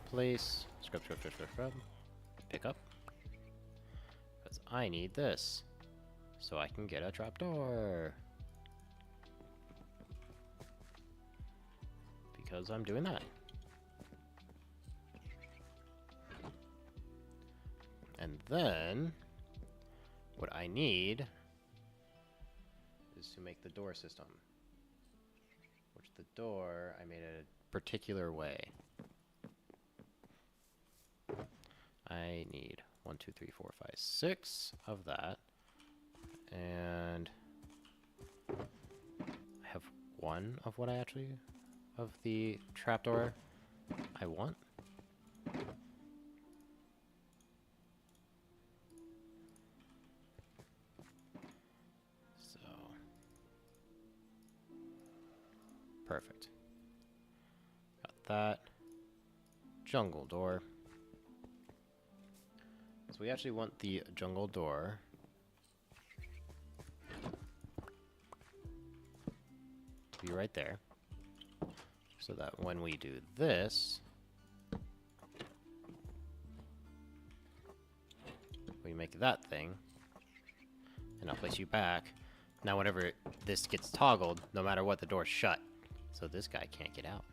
Place, scrub, scrub, scrub, scrub, scrub. Pick up. I need this so I can get a trapdoor. Because I'm doing that. And then what I need is to make the door system. Which the door I made a particular way. I need 1, 2, 3, 4, 5, 6 of that. And I have 1 of what I actually of the trapdoor I want. So perfect. Got that. Jungle door. So we actually want the jungle door to be right there. So that when we do this, we make that thing, and I'll place you back. Now whenever this gets toggled, no matter what, the door's shut. So this guy can't get out.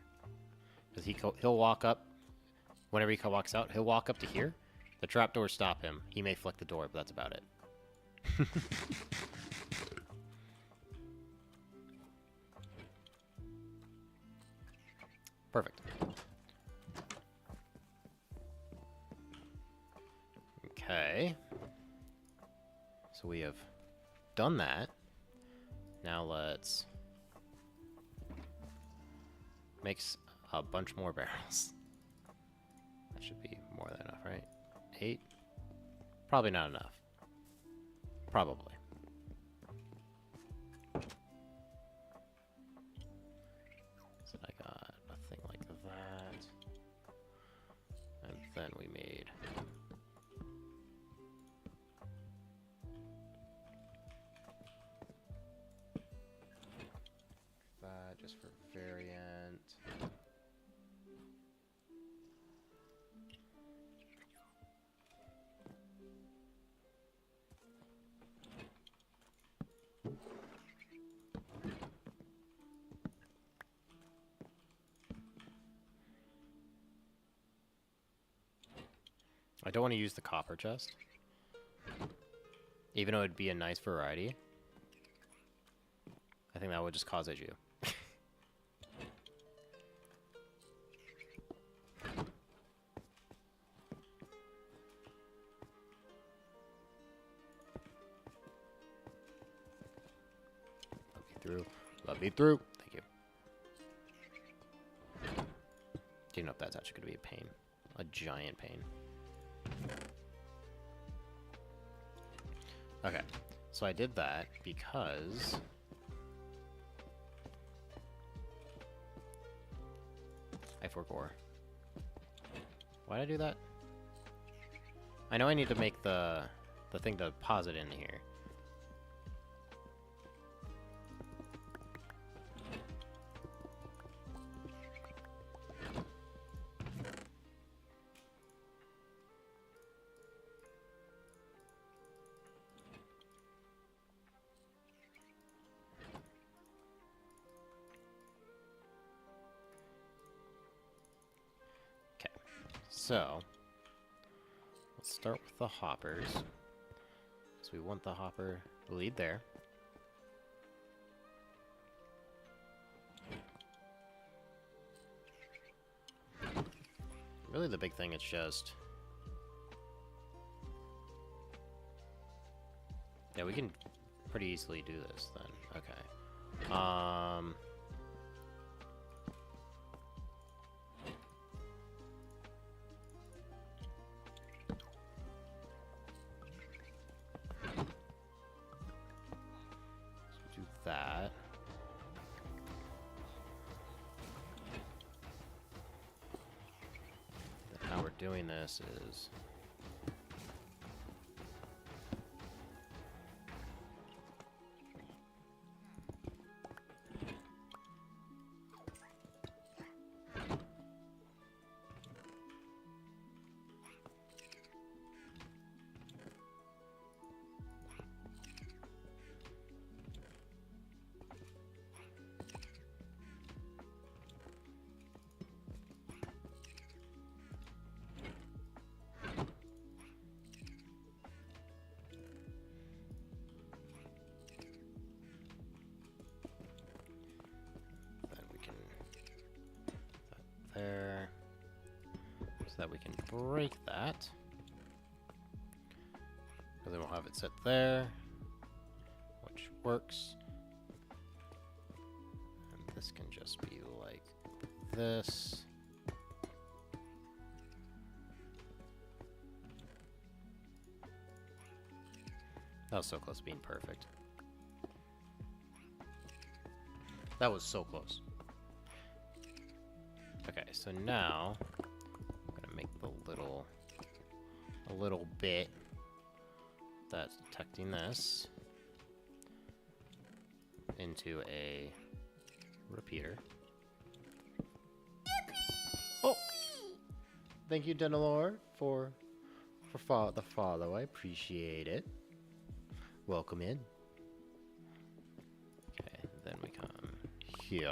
Because he'll walk up, whenever he walks out, he'll walk up to here. The trapdoors stop him. He may flick the door, but that's about it. Perfect. Okay. So we have done that. Now let's make a bunch more barrels. That should be more than enough, right? 8? Probably not enough. Probably. So I got a thing like that. And then we made that just for variant. I don't want to use the copper chest, even though it'd be a nice variety. I think that would just cause issue. Let me through. Let me through. Thank you. Do you know if that's actually going to be a pain? A giant pain. Okay, so I did that because I forgot. Why did I do that? I know I need to make the thing to pause it in here. So, let's start with the hoppers. So we want the hopper to lead there. Really the big thing is just... Yeah, we can pretty easily do this then. Okay. Do that. Then how we're doing this is so that we can break that. And then we'll have it sit there, which works. And this can just be like this. That was so close to being perfect. That was so close. Okay, so now I'm gonna make the a little bit that's detecting this into a repeater. Oh! Thank you, Denalore, for the follow. I appreciate it. Welcome in. Okay, then we come here.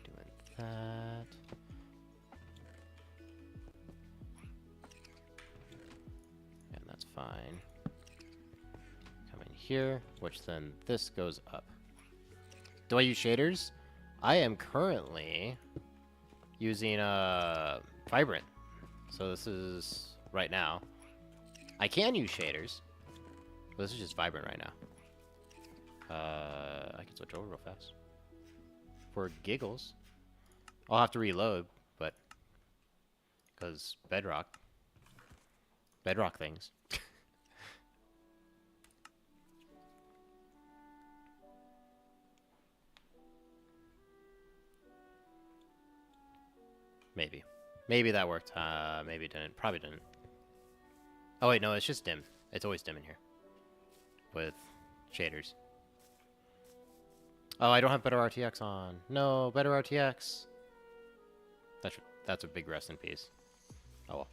Doing that. And that's fine. Come in here, which then this goes up. Do I use shaders? I am currently using Vibrant. So this is right now. I can use shaders, but this is just Vibrant right now. I can switch over real fast. For giggles. I'll have to reload, but because Bedrock things. Maybe. Maybe that worked. Maybe it didn't. Probably didn't. Oh, wait, no, it's just dim. It's always dim in here. With shaders. Oh, I don't have Better RTX on. No, Better RTX. That's a big rest in peace. Oh, well.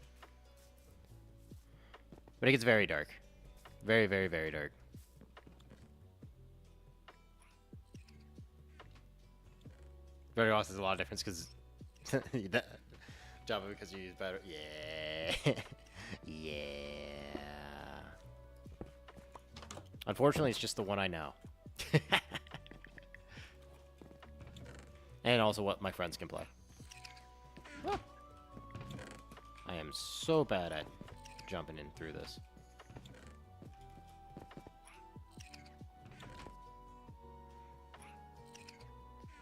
But it gets very dark. Very, very, very dark. Very awesome. There's a lot of difference because... Java because you use better. Yeah. Yeah. Unfortunately, it's just the one I know. And also what my friends can play. Ah. I am so bad at jumping in through this.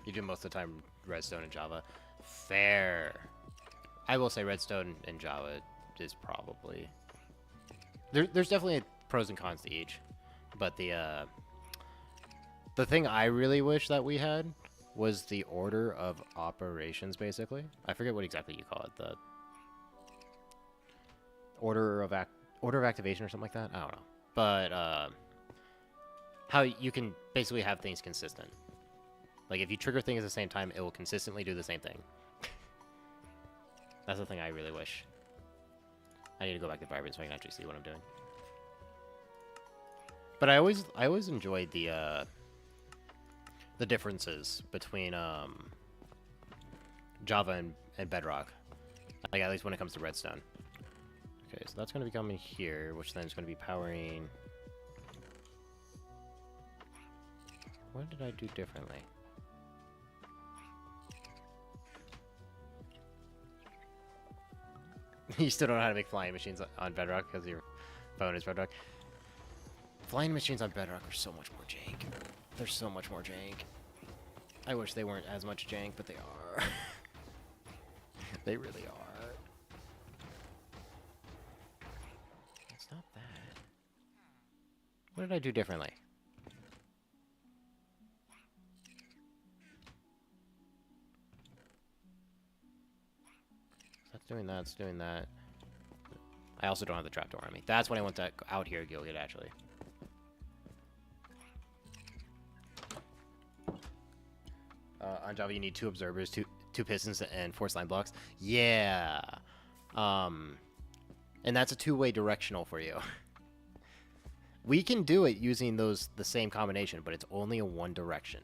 You do most of the time Redstone and Java. Fair. I will say Redstone and Java is probably... There's definitely pros and cons to each. But the thing I really wish that we had was the order of operations, basically. I forget what exactly you call it. The order of activation or something like that? I don't know. But how you can basically have things consistent. Like, if you trigger things at the same time, it will consistently do the same thing. That's the thing I really wish. I need to go back to Vibrant so I can actually see what I'm doing. But I always enjoyed the differences between Java and Bedrock. Like, at least when it comes to Redstone. Okay, so that's going to be coming here, which then is going to be powering... What did I do differently? You still don't know how to make flying machines on Bedrock because your phone is Bedrock. Flying machines on Bedrock are so much more jank. They're so much more jank. I wish they weren't as much jank, but they are. They really are. It's not that. What did I do differently? That's doing that, it's doing that. I also don't have the trapdoor on me. That's when I want to out here go get, actually. On Java, you need 2 observers, two pistons, and 4 slime blocks. Yeah. And that's a 2-way directional for you. We can do it using the same combination, but it's only a 1 direction.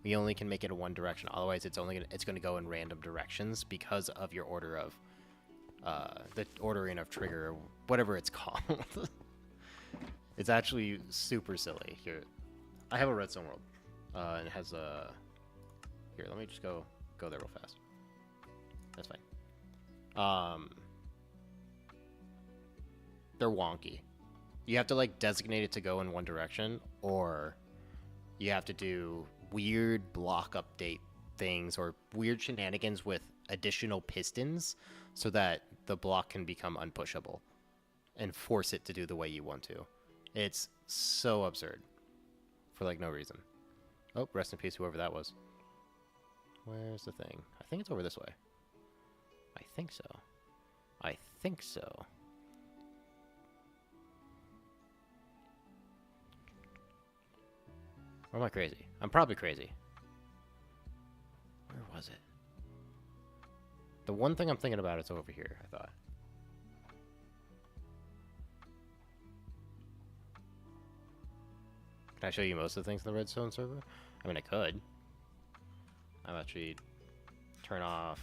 We only can make it a 1 direction. Otherwise, it's going to go in random directions because of your order of the ordering of trigger, or whatever it's called. It's actually super silly. Here, I have a redstone world, and it has a. Here, let me just go there real fast. That's fine. They're wonky. You have to like designate it to go in one direction, or you have to do weird block update things or weird shenanigans with additional pistons so that the block can become unpushable and force it to do the way you want to. It's so absurd for like no reason. Oh, rest in peace, whoever that was. Where's the thing? I think it's over this way. I think so. I think so. Or am I crazy? I'm probably crazy. Where was it? The one thing I'm thinking about is over here, I thought. Can I show you most of the things in the redstone server? I mean, I could. I'll actually turn off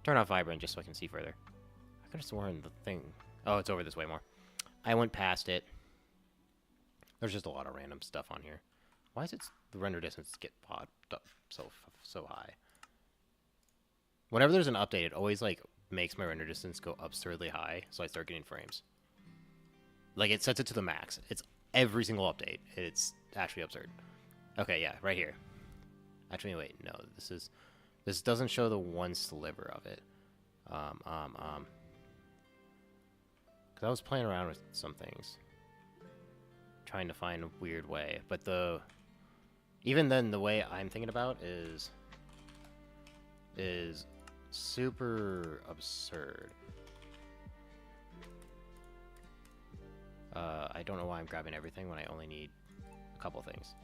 vibrant just so I can see further. I could have sworn the thing. Oh, it's over this way more. I went past it. There's just a lot of random stuff on here. Why is it the render distance get popped up so high? Whenever there's an update, it always like makes my render distance go absurdly high, so I start getting frames. Like it sets it to the max. It's every single update. It's actually absurd. Okay, yeah, right here. Actually, wait, no, this doesn't show the one sliver of it. Because I was playing around with some things, trying to find a weird way, but even then, the way I'm thinking about is super absurd. I don't know why I'm grabbing everything when I only need a couple things.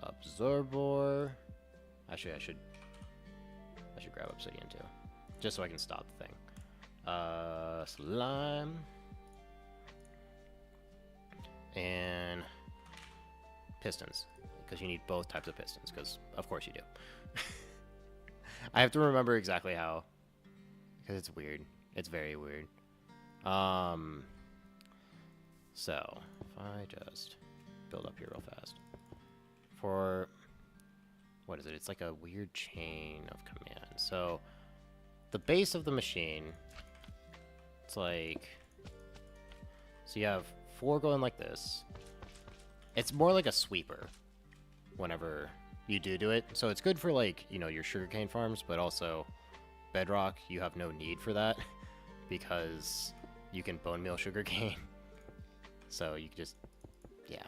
Absorbor. Actually, I should grab obsidian too, just so I can stop the thing. Slime and pistons, because you need both types of pistons, because of course you do. I have to remember exactly how, because it's weird. It's very weird. So if I just build up here real fast for, what is it? It's like a weird chain of commands. So the base of the machine, it's like, so you have 4 going like this. It's more like a sweeper whenever you do it. So it's good for like, you know, your sugarcane farms, but also bedrock, you have no need for that because you can bone meal sugarcane. So you can just, yeah.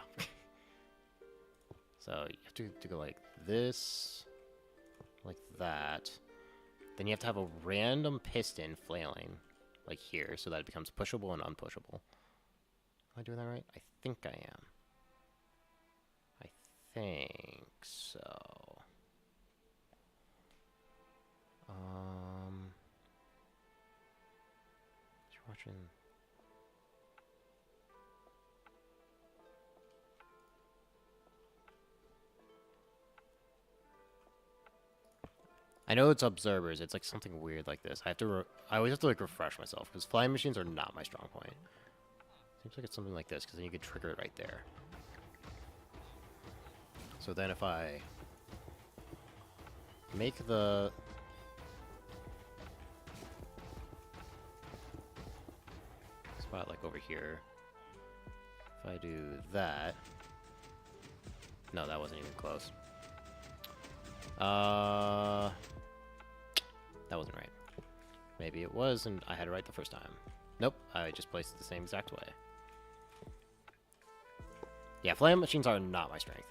So you have to go like this, like that. Then you have to have a random piston flailing, like here, so that it becomes pushable and unpushable. Am I doing that right? I think I am. I think so. You're watching. I know it's observers. It's like something weird like this. I always have to like refresh myself because flying machines are not my strong point. Seems like it's something like this because then you can trigger it right there. So then if I make the spot like over here, if I do that, no, that wasn't even close. That wasn't right. Maybe it was, and I had it right the first time. Nope, I just placed it the same exact way. Yeah, flying machines are not my strength.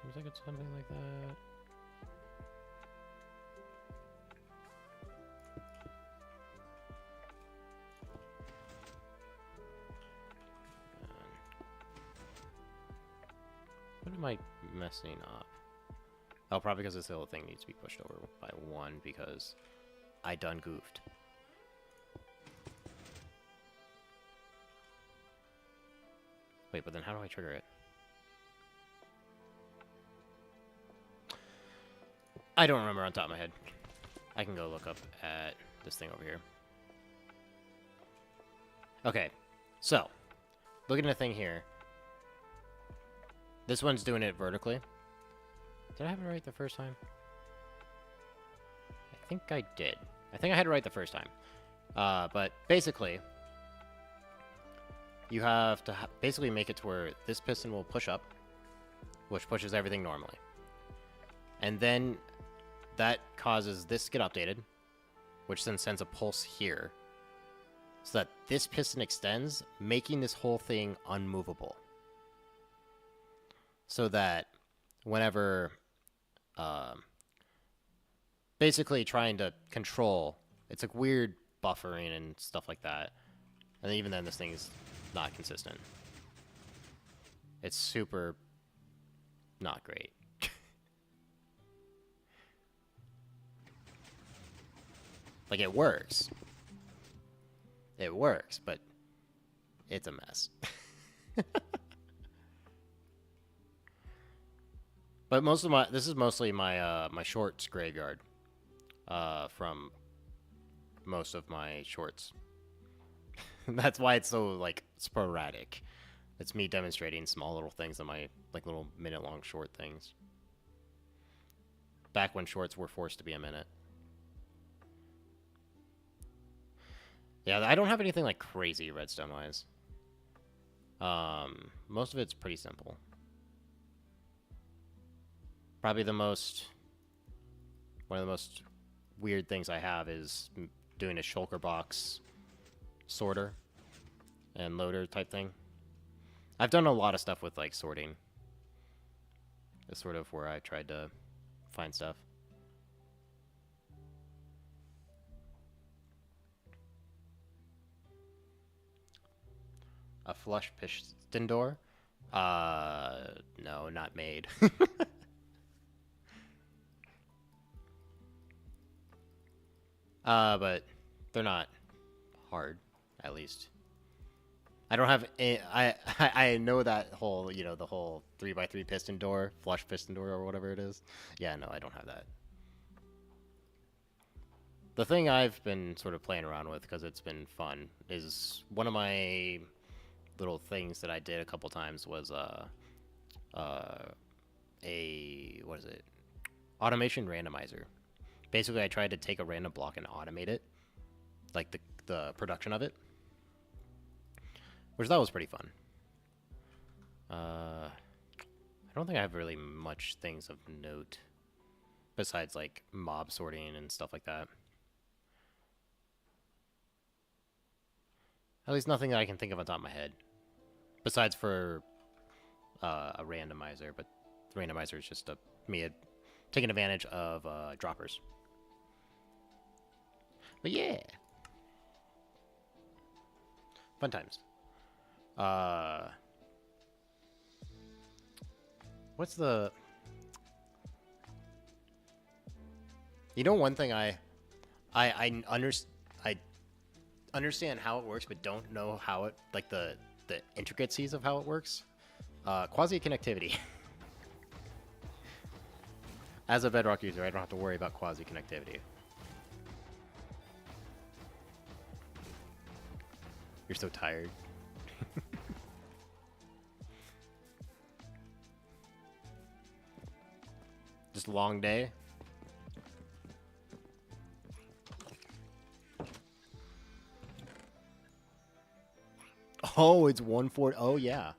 Seems like it's something like that. What am I messing up? Oh, probably because this little thing needs to be pushed over by 1 because I done goofed. Wait, but then how do I trigger it? I don't remember on top of my head. I can go look up at this thing over here. Okay, so, looking at the thing here. This one's doing it vertically. Did I have it right the first time? I think I did. I think I had it right the first time. But basically, you have to basically make it to where this piston will push up, which pushes everything normally. And then that causes this to get updated, which then sends a pulse here, so that this piston extends, making this whole thing unmovable. So that whenever, basically trying to control, it's like weird buffering and stuff like that. And even then, this thing is not consistent. It's super not great. Like, it works. It works, but it's a mess. But this is mostly my my shorts graveyard from most of my shorts. That's why it's so like sporadic. It's me demonstrating small little things on my like little minute-long short things. Back when shorts were forced to be a minute. Yeah, I don't have anything like crazy redstone-wise. Most of it's pretty simple. Probably one of the most weird things I have is doing a shulker box sorter and loader type thing. I've done a lot of stuff with like sorting. It's sort of where I tried to find stuff. A flush piston door? No, not made. But they're not hard, at least. I don't have I know that whole, you know, the whole 3x3 piston door, flush piston door or whatever it is. Yeah, no, I don't have that. The thing I've been sort of playing around with, because it's been fun, is one of my little things that I did a couple times was what is it? Automation randomizer. Basically, I tried to take a random block and automate it, like the production of it, which that was pretty fun. I don't think I have really much things of note besides like mob sorting and stuff like that. At least nothing that I can think of on top of my head. Besides for a randomizer, but the randomizer is just me taking advantage of droppers. But yeah, fun times. What's the? You know, one thing I understand how it works, but don't know how it, like the intricacies of how it works. Quasi connectivity. As a Bedrock user, I don't have to worry about quasi connectivity. You're so tired. Just a long day. Oh, it's 1:40. Oh yeah,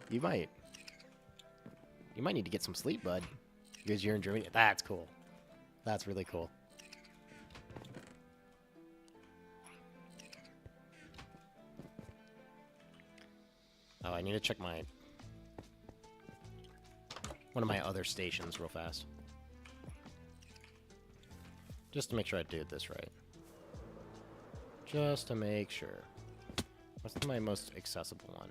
you might need to get some sleep, bud, because you're in Germany. That's cool. That's really cool. Oh, I need to check one of my other stations real fast, just to make sure I did this right. Just to make sure. What's my most accessible one?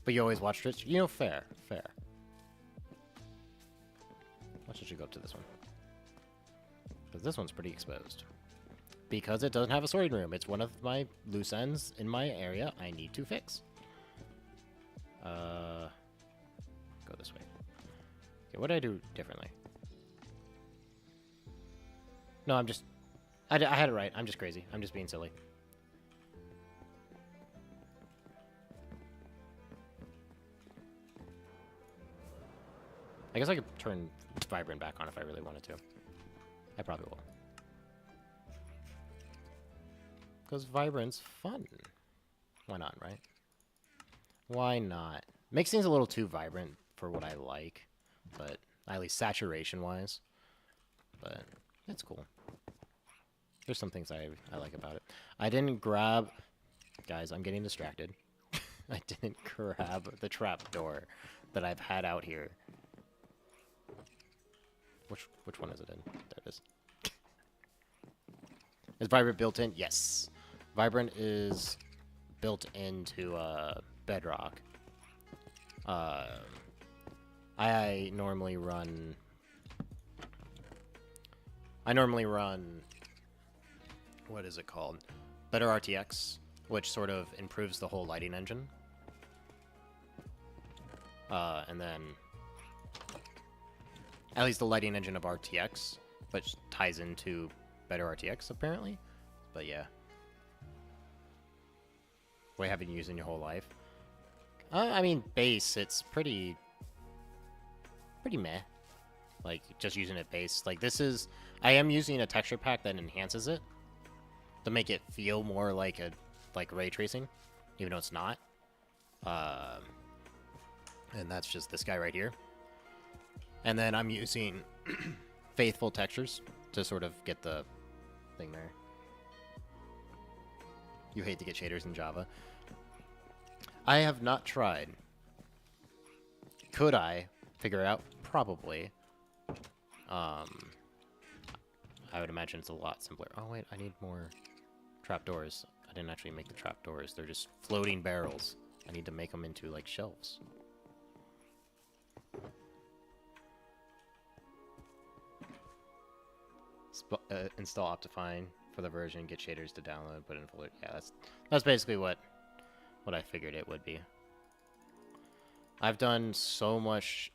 But you always watch Twitch? You know, fair. Why should you go up to this one? Because this one's pretty exposed. Because it doesn't have a sorting room. It's one of my loose ends in my area I need to fix. Go this way. Okay, what did I do differently? No, I'm just... I had it right. I'm just crazy. I'm just being silly. I guess I could turn Vibrant back on if I really wanted to. I probably will. Because Vibrant's fun. Why not, right? Why not? Makes things a little too vibrant for what I like. But at least saturation-wise. But it's cool. There's some things I like about it. I didn't grab... Guys, I'm getting distracted. I didn't grab the trapdoor that I've had out here. Which one is it in? There it is. Is Vibrant built in? Yes. Vibrant is built into Bedrock. I normally run... What is it called? Better RTX, which sort of improves the whole lighting engine. And then... At least the lighting engine of RTX, which ties into Better RTX, apparently. But yeah. What have you been using your whole life? I mean, base, it's pretty meh. Like, just using it base. Like, this is... I am using a texture pack that enhances it to make it feel more like ray tracing, even though it's not. And that's just this guy right here. And then I'm using faithful textures to sort of get the thing there. You hate to get shaders in Java. I have not tried. Could I figure it out? Probably. I would imagine it's a lot simpler. Oh wait, I need more trapdoors. I didn't actually make the trapdoors. They're just floating barrels. I need to make them into like shelves. Install Optifine for the version, get shaders to download, put in folder. Yeah, that's basically what I figured it would be. I've done so much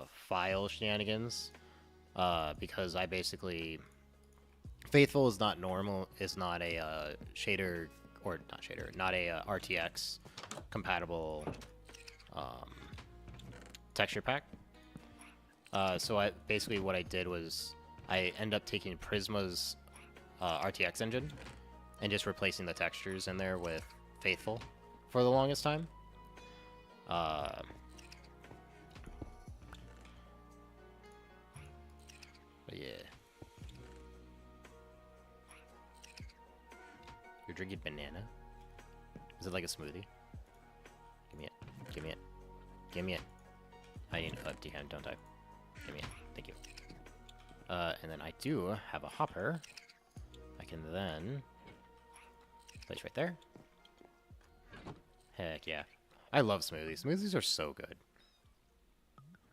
file shenanigans because I basically... Faithful is not normal, is not a shader, or not shader, not a RTX compatible texture pack. So basically what I did was I end up taking Prisma's RTX engine and just replacing the textures in there with Faithful for the longest time. But yeah. You're drinking banana? Is it like a smoothie? Give me it. Give me it. Give me it. I need an empty hand, don't I? Give me it. Thank you. And then I do have a hopper. I can then place right there. Heck yeah. I love smoothies. Smoothies are so good.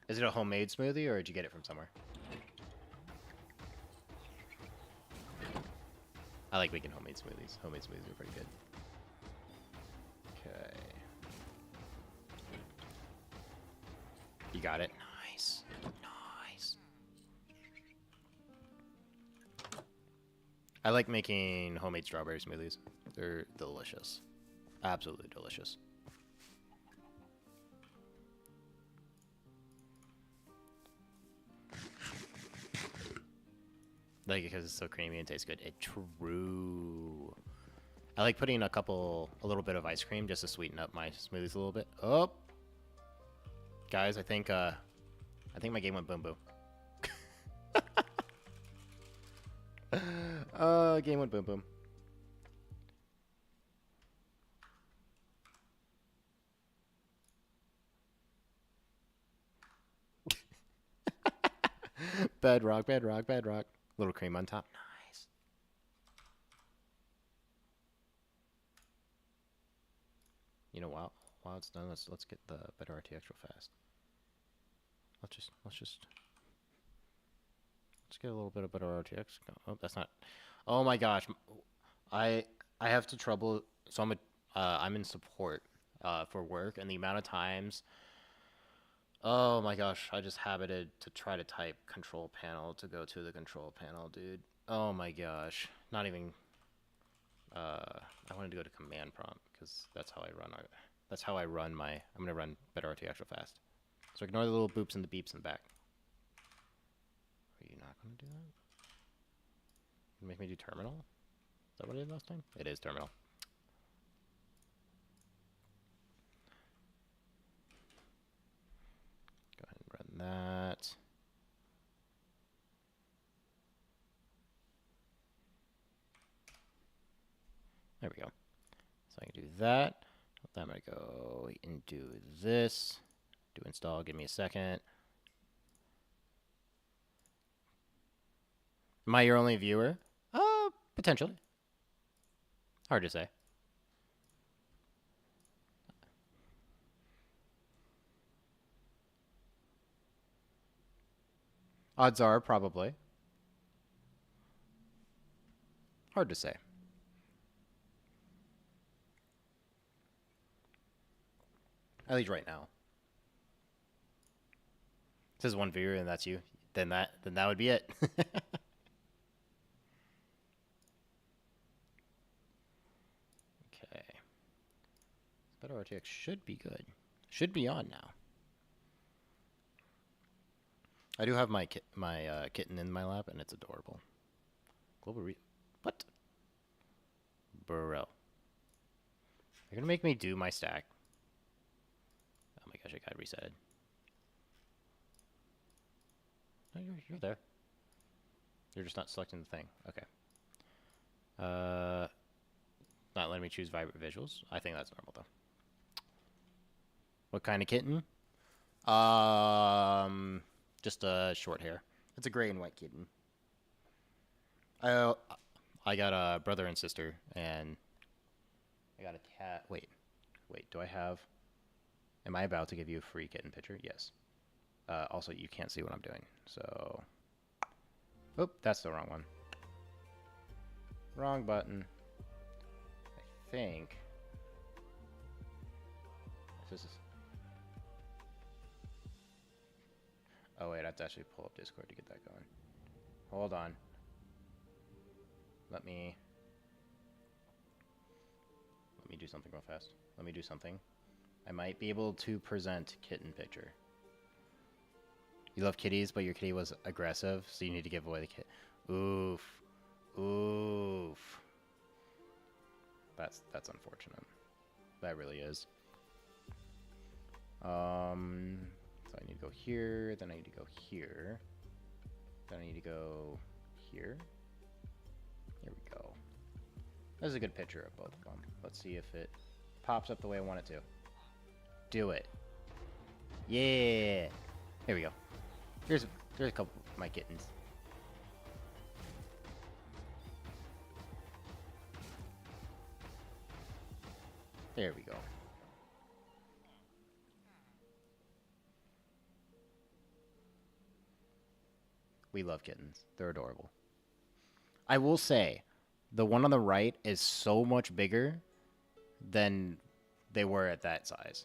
Is it a homemade smoothie or did you get it from somewhere? I like making homemade smoothies. Homemade smoothies are pretty good. Okay. You got it? Nice. Nice. I like making homemade strawberry smoothies. They're delicious. Absolutely delicious. Like, because it's so creamy and tastes good. True. I like putting a little bit of ice cream just to sweeten up my smoothies a little bit. Oh, guys, I think my game went boom boom. Game went boom boom. Bedrock, bedrock, bedrock. Little cream on top. Nice. You know, while it's done, let's get the better RTX real fast. Let's get a little bit of better RTX. Oh, that's not. Oh my gosh, I have to trouble. So I'm in support for work, and the amount of times Oh my gosh, I just habited to try to type control panel to go to the control panel, dude. Oh my gosh. Not even I wanted to go to command prompt because that's how I run that's how I run my I'm going to run BetterRT extra fast. So ignore the little boops and the beeps in the back. Are you not going to do that? You make me do terminal? Is that what it is last time? It is terminal. Go ahead and run that. There we go. So I can do that. Then I'm going to go and do this. Do install. Give me a second. Am I your only viewer? Potentially. Hard to say. Odds are, probably. Hard to say. At least right now. It says one viewer and that's you. Then that would be it. Okay. Better RTX should be good. Should be on now. I do have my kitten in my lap and it's adorable. Global what? Bro. You're gonna make me do my stack. Oh my gosh, I got resetted. No, you're there. You're just not selecting the thing. Okay. Not letting me choose vibrant visuals. I think that's normal though. What kind of kitten? Just a short hair. It's a gray and white kitten. I got a brother and sister, and I got a cat. Wait, do I have... Am I about to give you a free kitten picture? Yes. Also, you can't see what I'm doing, so... Oop, that's the wrong one. Wrong button. I think... This is... Oh wait, I have to actually pull up Discord to get that going. Hold on. Let me do something real fast. Let me do something. I might be able to present kitten picture. You love kitties, but your kitty was aggressive, so you need to give away the kit. Oof. Oof. That's unfortunate. That really is. So I need to go here, then I need to go here. Then I need to go here. Here we go. There's a good picture of both of them. Let's see if it pops up the way I want it to. Do it. Yeah. Here we go. There's a couple of my kittens. There we go. We love kittens. They're adorable. I will say, the one on the right is so much bigger than they were at that size.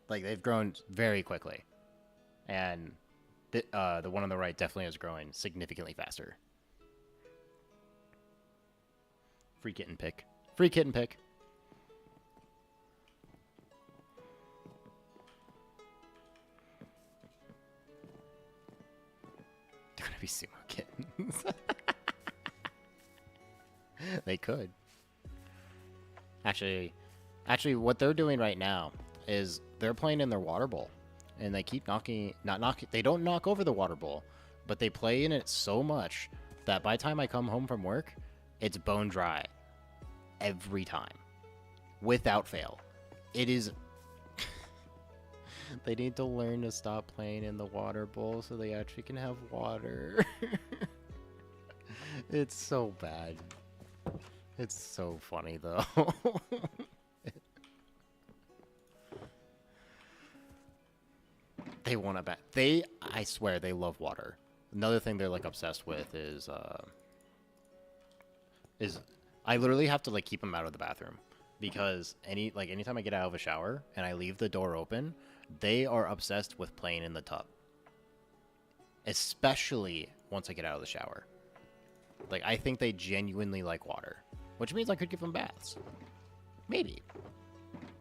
Like, they've grown very quickly. And the one on the right definitely is growing significantly faster. Free kitten pick. Free kitten pick. They're gonna be sumo kittens. They could. Actually, what they're doing right now is they're playing in their water bowl, and they keep they don't knock over the water bowl, but they play in it so much that by the time I come home from work, it's bone dry every time, without fail. It is. They need to learn to stop playing in the water bowl so they actually can have water. It's so bad. It's so funny though. They want to bet. I swear, they love water. Another thing they're like obsessed with is I literally have to like keep them out of the bathroom because anytime I get out of a shower and I leave the door open, They are obsessed with playing in the tub. Especially once I get out of the shower. Like, I think they genuinely like water. Which means I could give them baths. Maybe.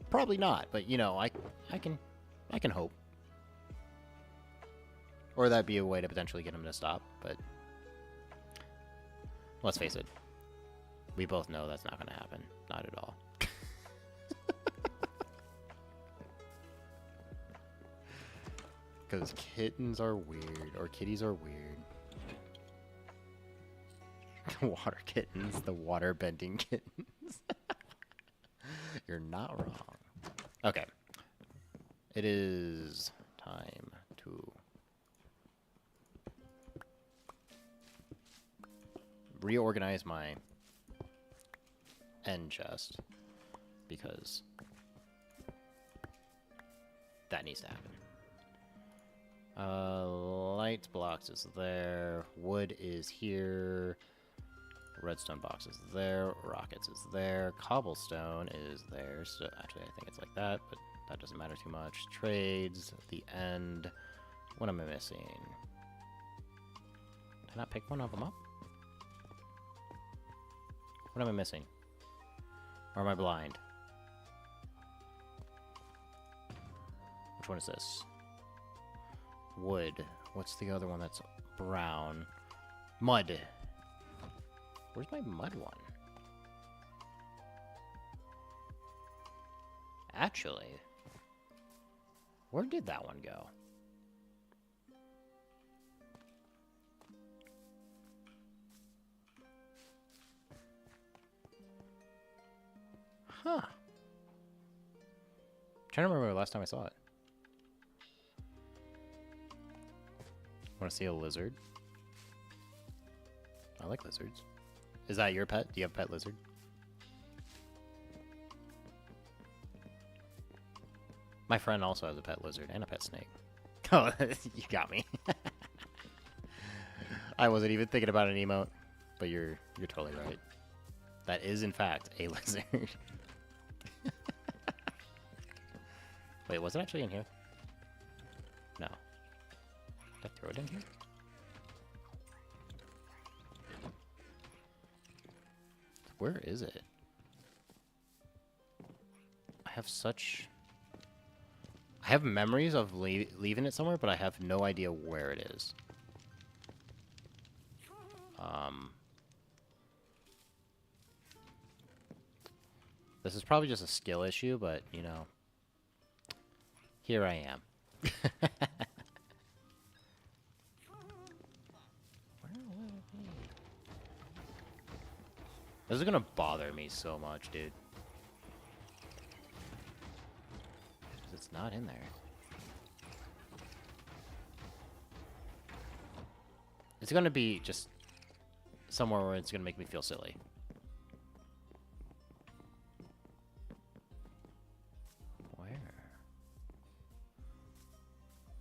Probably not, but, you know, I can hope. Or that'd be a way to potentially get them to stop, but... Let's face it. We both know that's not going to happen. Not at all. Because kittens are weird, or kitties are weird. Water kittens, the water bending kittens. You're not wrong. Okay. It is time to reorganize my end chest because that needs to happen. Light blocks is there. Wood is here. Redstone box is there. Rockets is there. Cobblestone is there. So actually, I think it's like that, but that doesn't matter too much. Trades, the end. What am I missing? Can I pick one of them up? What am I missing? Or am I blind? Which one is this? Wood. What's the other one that's brown? Mud. Where's my mud one? Actually, where did that one go? Huh. Trying to remember the last time I saw it. Want to see a lizard? I like lizards. Is that your pet? Do you have a pet lizard? My friend also has a pet lizard and a pet snake. Oh, you got me. I wasn't even thinking about an emote, but you're totally right. That is in fact a lizard. Wait, was it actually in here? No. Did I throw it in here? Where is it? I have memories of leaving it somewhere, but I have no idea where it is. This is probably just a skill issue, but, you know, here I am. This is gonna bother me so much, dude. It's not in there. It's gonna be just somewhere where it's gonna make me feel silly. Where?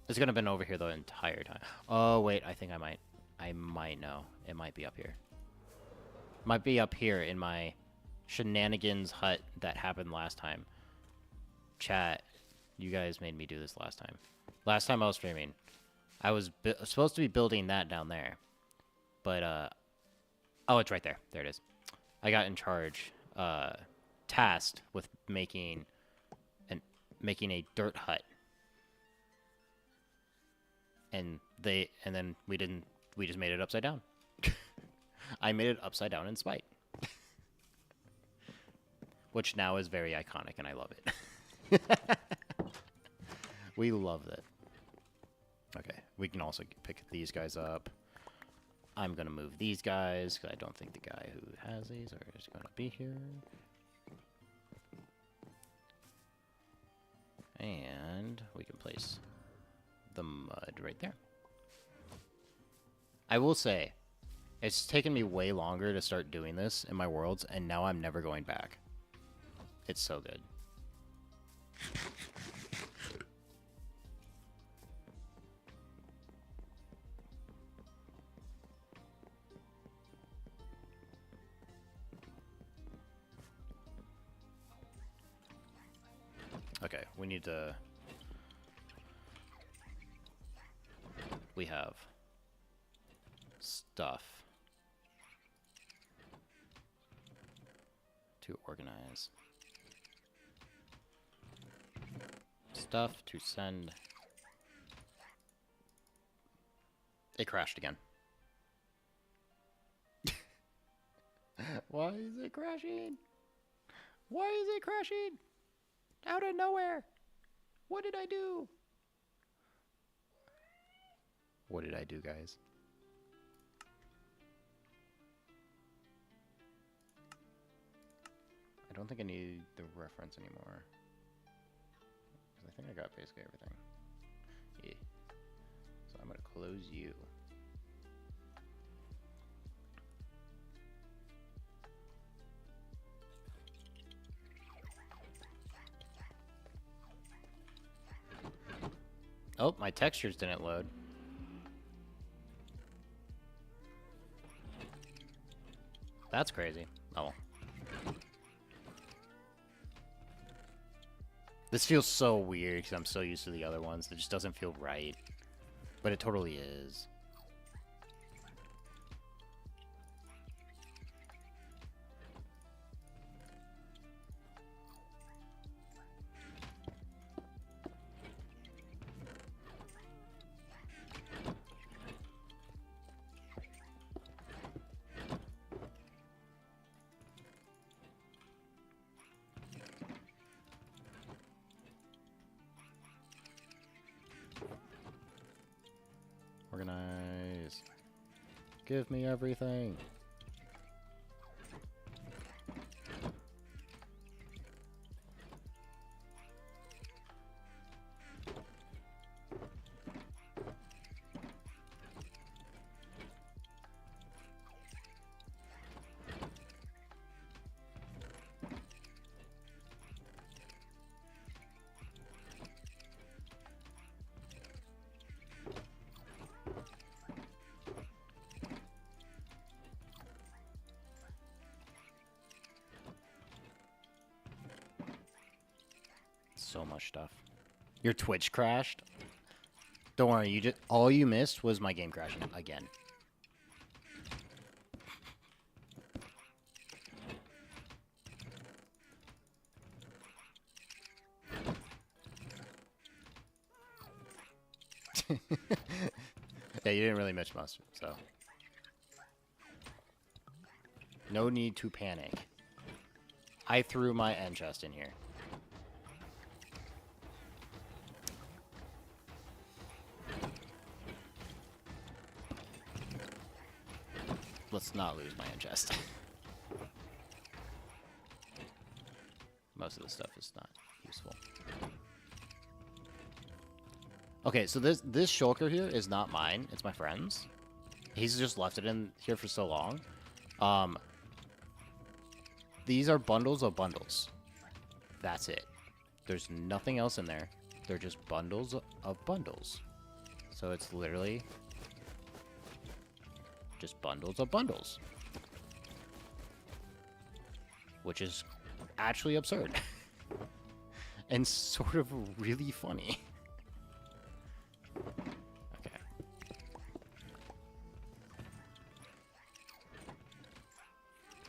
It's gonna have been over here the entire time. Oh, wait, I think I might know. It might be up here. Might be up here in my shenanigans hut that happened last time. Chat, you guys made me do this last time. Last time I was streaming, I was supposed to be building that down there. But, oh, it's right there. There it is. I got in charge, tasked with making a dirt hut. And then we just made it upside down. I made it upside down in spite. Which now is very iconic, and I love it. We love it. Okay, we can also pick these guys up. I'm going to move these guys, because I don't think the guy who has these is going to be here. And we can place the mud right there. I will say, it's taken me way longer to start doing this in my worlds, and now I'm never going back. It's so good. Okay, we need to we have stuff to organize. Stuff to send. It crashed again. Why is it crashing? Why is it crashing? Out of nowhere. What did I do? What did I do, guys? I don't think I need the reference anymore. Because I think I got basically everything. Yeah. So I'm going to close you. Oh, my textures didn't load. That's crazy. Oh. This feels so weird because I'm so used to the other ones. It just doesn't feel right. But it totally is. Organize. Give me everything. So much stuff. Your Twitch crashed? Don't worry, you just all you missed was my game crashing again. Yeah, you didn't really miss much, so no need to panic. I threw my end chest in here. Let's not lose my end chest. Most of the stuff is not useful. Okay, so this shulker here is not mine. It's my friend's. He's just left it in here for so long. These are bundles of bundles. That's it. There's nothing else in there. They're just bundles of bundles. So it's literally just bundles of bundles. Which is actually absurd. And sort of really funny. Okay.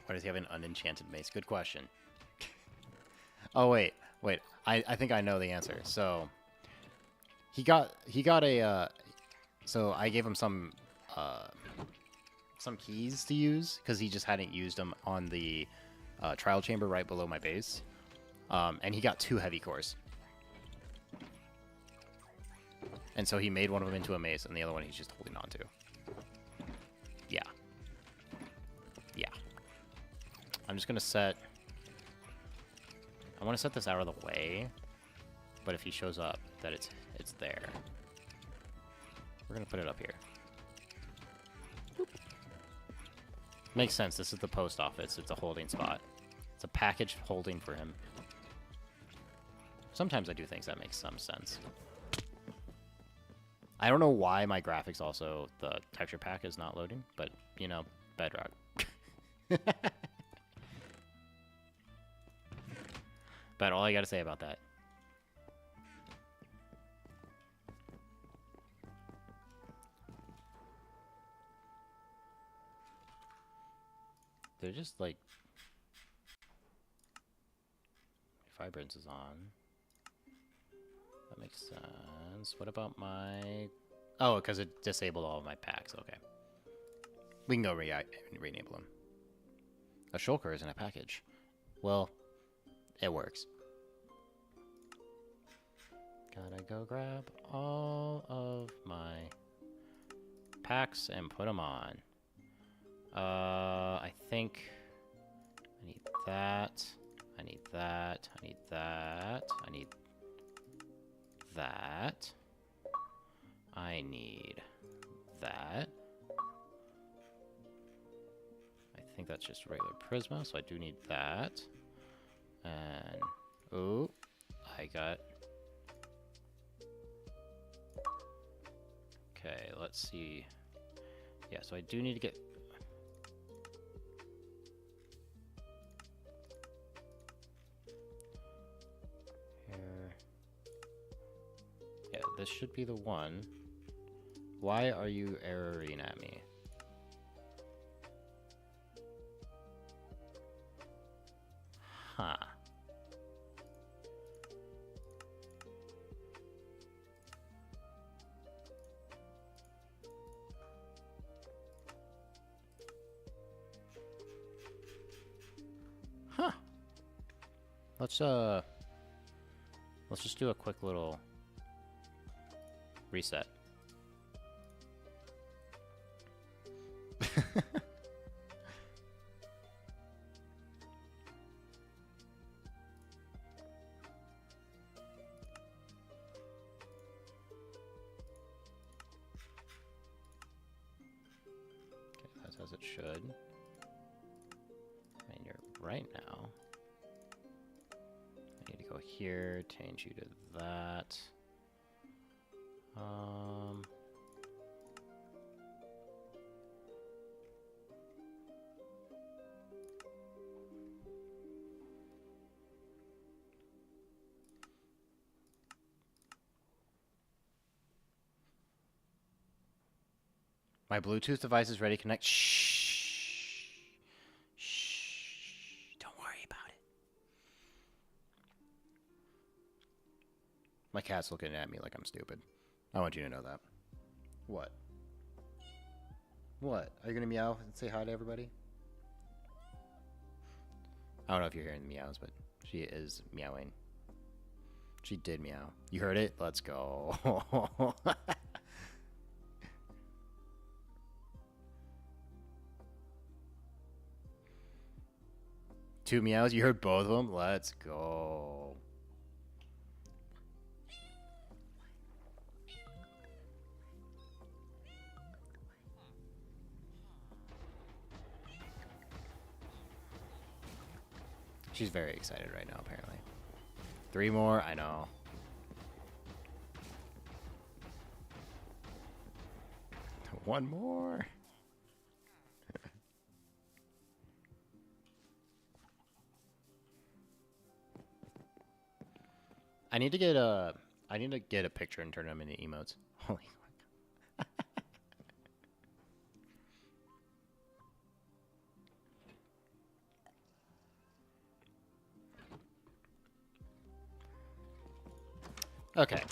Why does he have an unenchanted mace? Good question. Oh, wait. I think I know the answer. So, he got a, so I gave him some keys to use, because he just hadn't used them on the trial chamber right below my base. And he got 2 heavy cores. And so he made one of them into a mace, and the other one he's just holding on to. Yeah. Yeah. I'm just going to set... I want to set this out of the way, but if he shows up, that it's there. We're going to put it up here. Boop. Makes sense. This is the post office. It's a holding spot. It's a package holding for him. Sometimes I do things that make some sense. I don't know why my graphics also, the texture pack is not loading, but, you know, Bedrock. But all I gotta say about that. it just like vibrance is on? That makes sense. What about my... Oh, because it disabled all of my packs. Okay. We can go re-enable them. A shulker is in a package. Well, it works. Gotta go grab all of my packs and put them on. I think I need that. I need that. I need that. I need that. I need that. I think that's just regular Prisma, so I do need that. And, oh, I got... Okay, let's see. Yeah, so I do need to get... Here. Yeah, this should be the one. Why are you erroring at me? Huh. Huh. Let's just do a quick little reset. That's as it should. I mean, you're right now. I need to go here, change you to that. My Bluetooth device is ready to connect. Shh. Shh. Don't worry about it. My cat's looking at me like I'm stupid. I want you to know that. What? What? Are you gonna meow and say hi to everybody? I don't know if you're hearing the meows, but she is meowing. She did meow. You heard it? Let's go. 2 meows? You heard both of them? Let's go. She's very excited right now, apparently. 3 more? I know. One more. I need to get a picture and turn them into emotes. Holy fuck. Okay.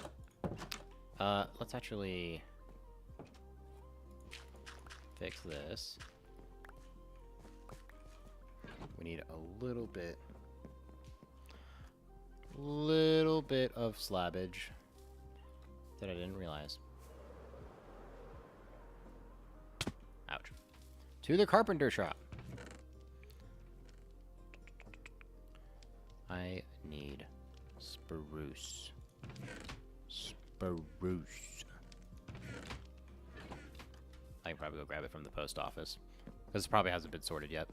Let's actually fix this. We need a little bit of slabbage that I didn't realize. Ouch. To the carpenter shop. I need spruce. Spruce. I can probably go grab it from the post office. This probably hasn't been sorted yet.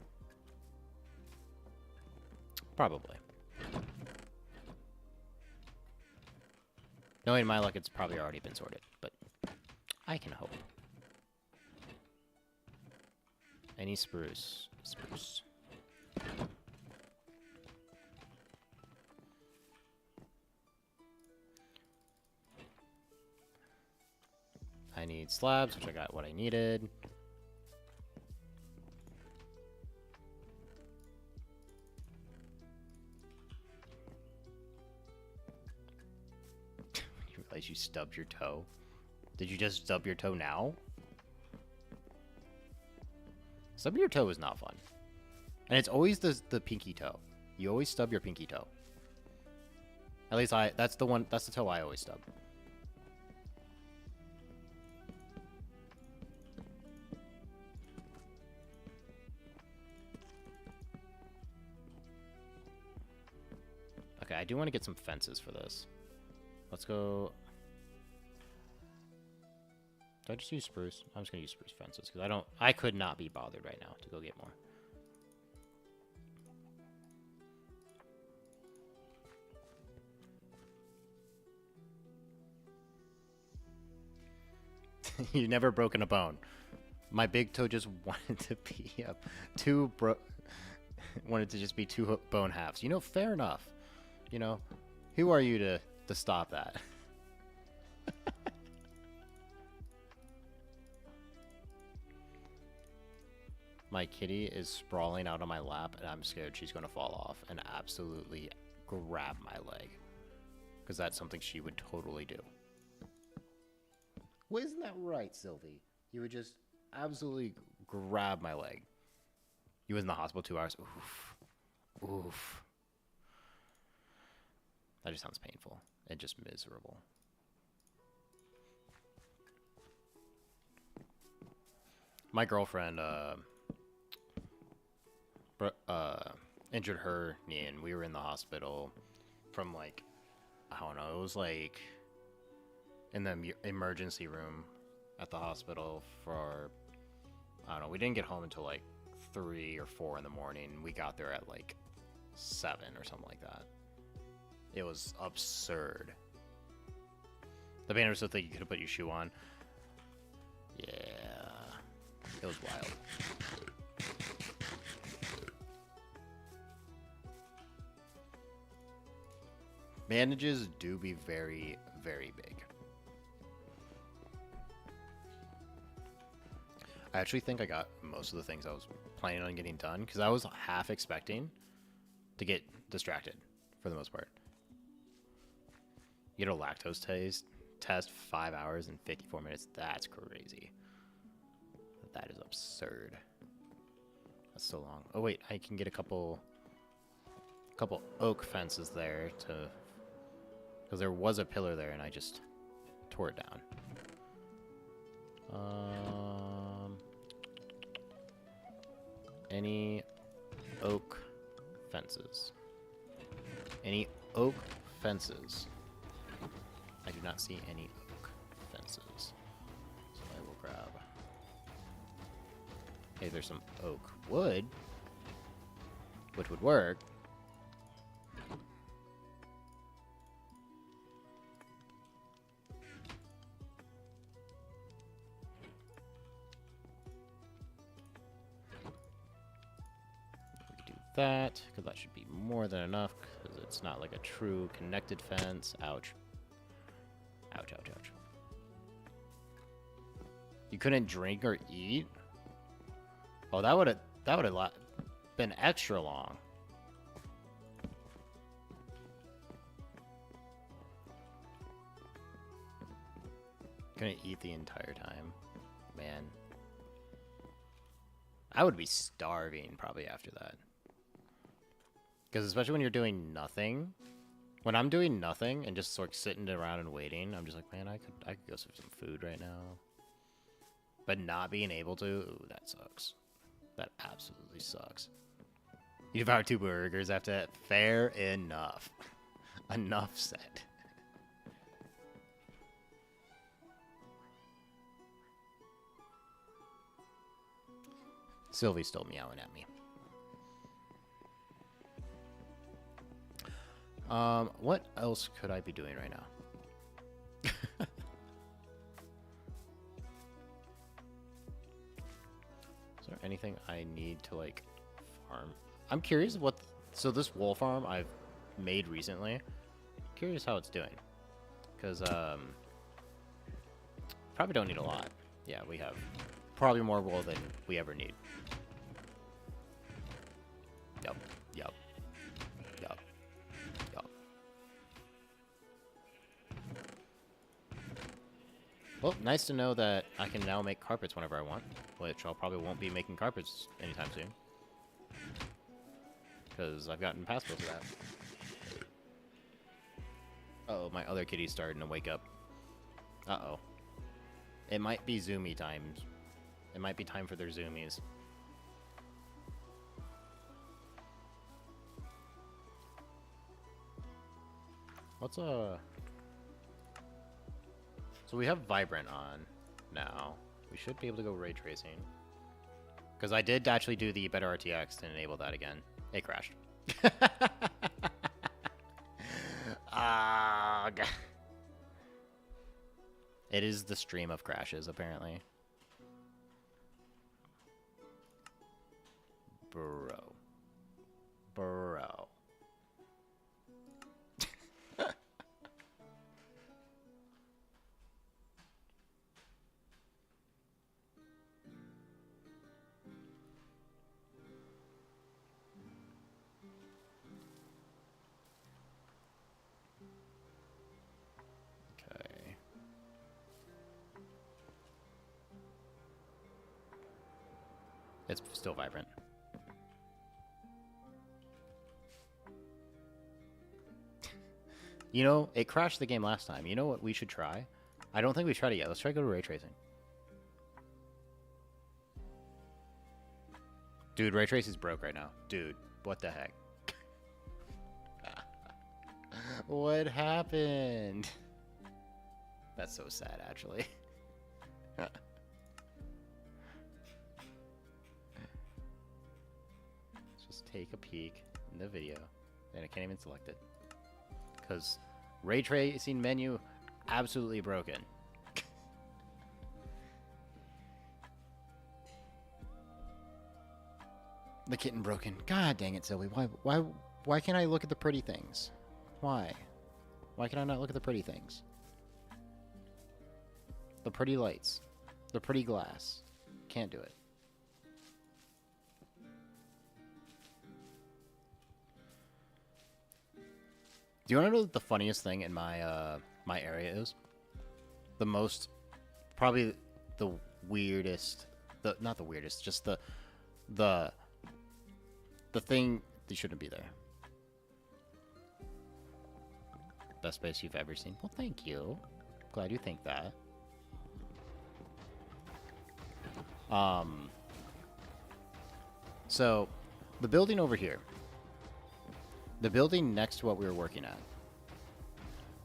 Probably. Knowing my luck, it's probably already been sorted, but I can hope. Any spruce. Spruce. I need slabs, which I got what I needed. because you stubbed your toe. Did you just stub your toe now? Stubbing your toe is not fun. And it's always the pinky toe. You always stub your pinky toe. At least that's the toe I always stub. Okay, I do want to get some fences for this. Let's go. Did I just use spruce? I'm just gonna use spruce fences because I could not be bothered right now to go get more. You never broken a bone. My big toe just wanted to be wanted to just be two bone halves. You know, fair enough. You know, who are you to stop that? My kitty is sprawling out on my lap, and I'm scared she's going to fall off and absolutely grab my leg. Because that's something she would totally do. Well, isn't that right, Sylvie? You would just absolutely grab my leg. You was in the hospital 2 hours. Oof. Oof. That just sounds painful and just miserable. My girlfriend injured her knee, and we were in the hospital from like, I don't know, it was like in the emergency room at the hospital for, I don't know, we didn't get home until like 3 or 4 in the morning. We got there at like 7 or something like that. It was absurd. The banner still think you could have put your shoe on. Yeah, it was wild. Bandages do be very, very big. I actually think I got most of the things I was planning on getting done because I was half expecting to get distracted for the most part. You get a lactose test 5 hours and 54 minutes. That's crazy. That is absurd. That's so long. Oh wait, I can get a couple oak fences there to, because there was a pillar there and I just tore it down. Any oak fences? Any oak fences? I do not see any oak fences. So I will grab. Hey, there's some oak wood, which would work. That, because that should be more than enough, because it's not like a true connected fence. Ouch. Ouch, ouch, ouch. You couldn't drink or eat? Oh, that would have been extra long. Couldn't eat the entire time. Man. I would be starving probably after that. Because especially when you're doing nothing. When I'm doing nothing and just sort of sitting around and waiting, I'm just like, man, I could go for some food right now. But not being able to, ooh, that sucks. That absolutely sucks. You devoured 2 burgers after that. Fair enough. Enough said. Sylvie's still meowing at me. What else could I be doing right now? Is there anything I need to, like, farm? I'm curious what... So this wool farm I've made recently. Curious how it's doing. Because, probably don't need a lot. Yeah, we have probably more wool than we ever need. Yup, yup, yup, yup. Well, nice to know that I can now make carpets whenever I want, which I'll probably won't be making carpets anytime soon. Because I've gotten past most of that. Uh-oh, my other kitty's starting to wake up. Uh-oh. It might be zoomy times. It might be time for their zoomies. What's So we have Vibrant on now. We should be able to go ray tracing. Because I did actually do the better RTX to enable that again. It crashed. Ah, God. It is the stream of crashes, apparently. Bro. Bro. Okay. It's still vibrant. You know, it crashed the game last time. You know what we should try? I don't think we tried it yet. Let's try to go to ray tracing. Dude, ray tracing's broke right now. Dude, what the heck? What happened? That's so sad, actually. Let's just take a peek in the video. And I can't even select it. Because ray tracing menu, absolutely broken. The kitten broken. God dang it, Zoe. Why can't I look at the pretty things? Why? Why can I not look at the pretty things? The pretty lights. The pretty glass. Can't do it. Do you want to know what the funniest thing in my my area is? The most, probably the weirdest, not the weirdest, just the thing that shouldn't be there. Best space you've ever seen. Well, thank you. Glad you think that. So, the building over here. The building next to what we were working at.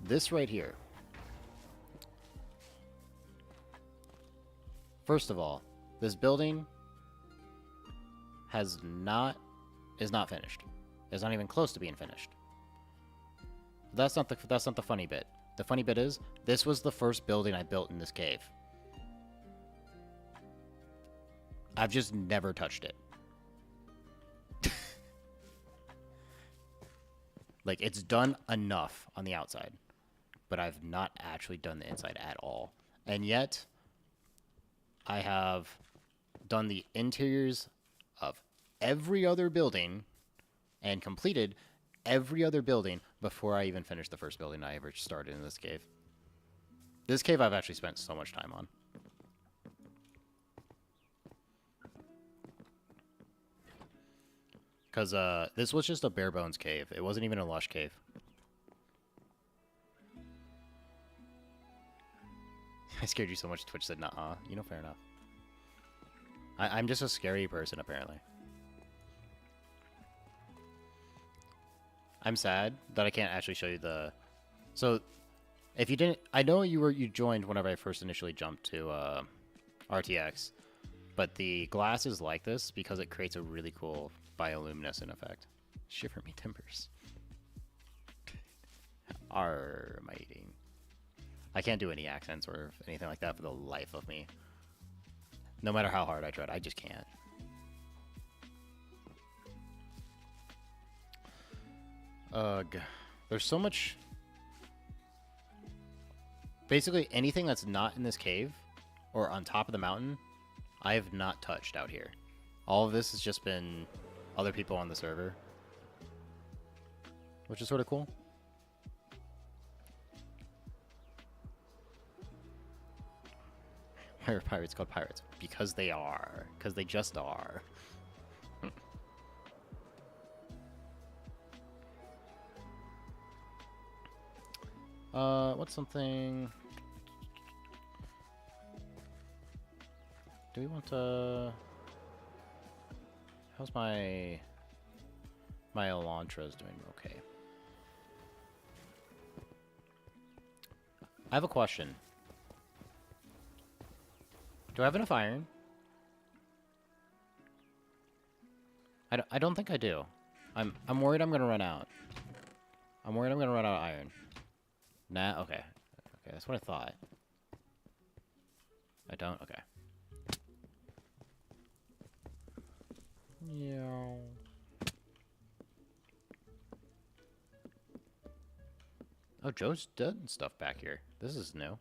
This right here. First of all, this building is not finished. It's not even close to being finished. That's not the funny bit. The funny bit is, this was the first building I built in this cave. I've just never touched it. Like, it's done enough on the outside, but I've not actually done the inside at all. And yet, I have done the interiors of every other building and completed every other building before I even finished the first building I ever started in this cave. This cave I've actually spent so much time on. Because this was just a bare bones cave. It wasn't even a lush cave. I scared you so much Twitch said, nuh-uh. You know, fair enough. I'm just a scary person, apparently. I'm sad that I can't actually show you the... So, if you didn't... I know you joined whenever I first initially jumped to RTX. But the glass is like this because it creates a really cool bioluminescent effect. Shiver me timbers. Armating. I can't do any accents or anything like that for the life of me. No matter how hard I tried, I just can't. Ugh. There's so much... Basically, anything that's not in this cave or on top of the mountain, I have not touched out here. All of this has just been other people on the server, which is sort of cool. Why are pirates called pirates? Because they are. Because they just are. What's something... Do we want to... How's my Elantras doing? Okay. I have a question. Do I have enough iron? I don't think I do. I'm worried I'm gonna run out. I'm worried I'm gonna run out of iron. Nah, okay. Okay, that's what I thought. I don't? Okay. Yeah. Oh, Joe's done stuff back here. This is new.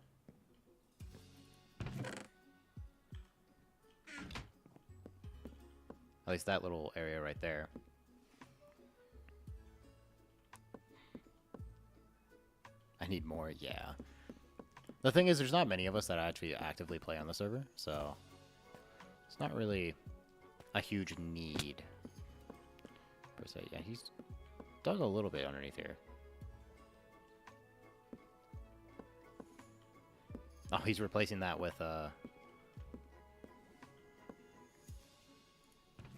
At least that little area right there. I need more, yeah. The thing is, there's not many of us that actually actively play on the server, so it's not really a huge need, per se. Yeah, he's dug a little bit underneath here. Oh, he's replacing that with,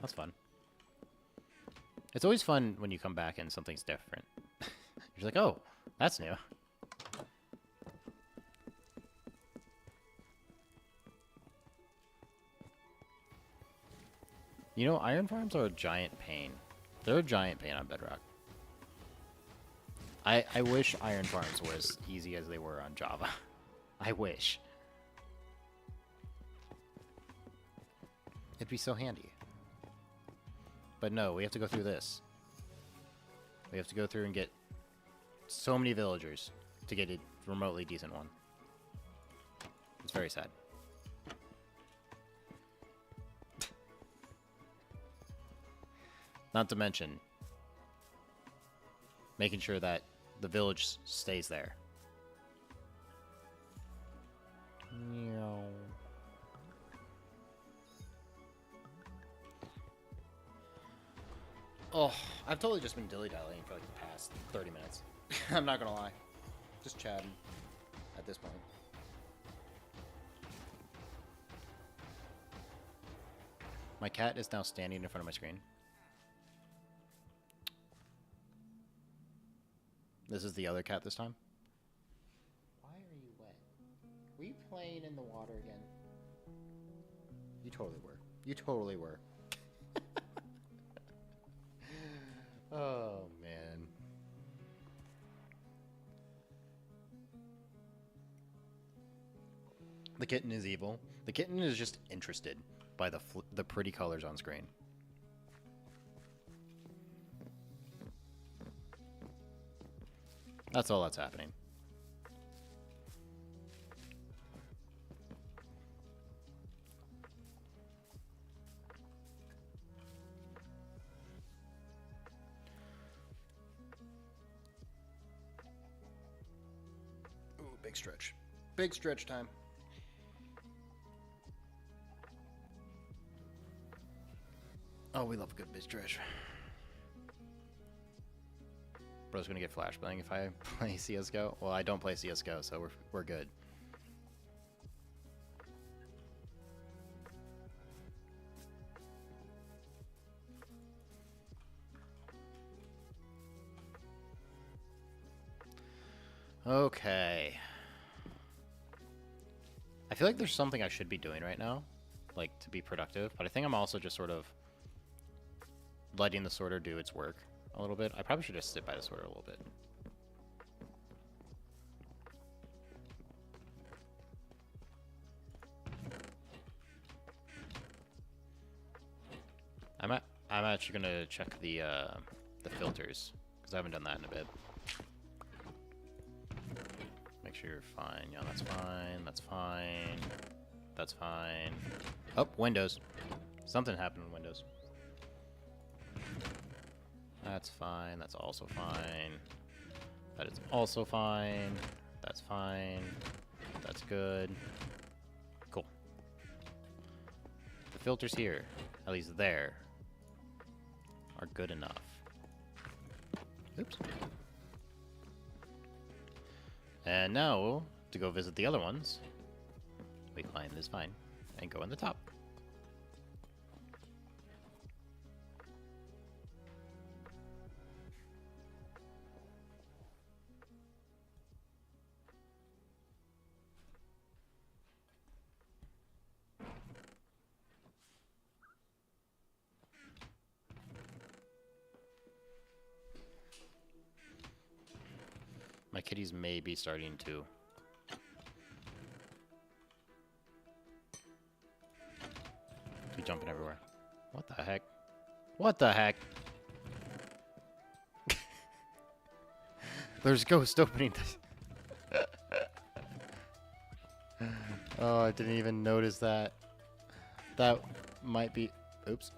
That's fun. It's always fun when you come back and something's different. You're like, oh, that's new. You know, iron farms are a giant pain. They're a giant pain on Bedrock. I wish iron farms were as easy as they were on Java. I wish. It'd be so handy. But no, we have to go through this. We have to go through and get so many villagers to get a remotely decent one. It's very sad. Not to mention making sure that the village stays there. No. Oh, I've totally just been dilly-dallying for like the past 30 minutes. I'm not gonna lie. Just chatting at this point. My cat is now standing in front of my screen. This is the other cat this time. Why are you wet? Were you playing in the water again? You totally were. You totally were. Oh, man. The kitten is evil. The kitten is just interested by the pretty colors on screen. That's all that's happening. Ooh, big stretch. Big stretch time. Oh, we love a good big stretch. Bro's gonna get flashbang if I play CSGO. Well, I don't play CSGO, so we're good. Okay. I feel like there's something I should be doing right now, like to be productive, but I think I'm also just sort of letting the sorter do its work a little bit. I probably should just sit by the sorter a little bit. I'm actually gonna check the filters because I haven't done that in a bit. Make sure you're fine. Yeah, that's fine. That's fine. That's fine. Oh, Windows. Something happened in Windows. That's fine. That's also fine. That is also fine. That's fine. That's good. Cool. filters here, at least there, are good enough. Oops. And now, to go visit the other ones, we climb this vine and go on the top. My kitties may be starting to be jumping everywhere. What the heck? What the heck? There's ghost opening this. Oh, I didn't even notice that. That might be... Oops.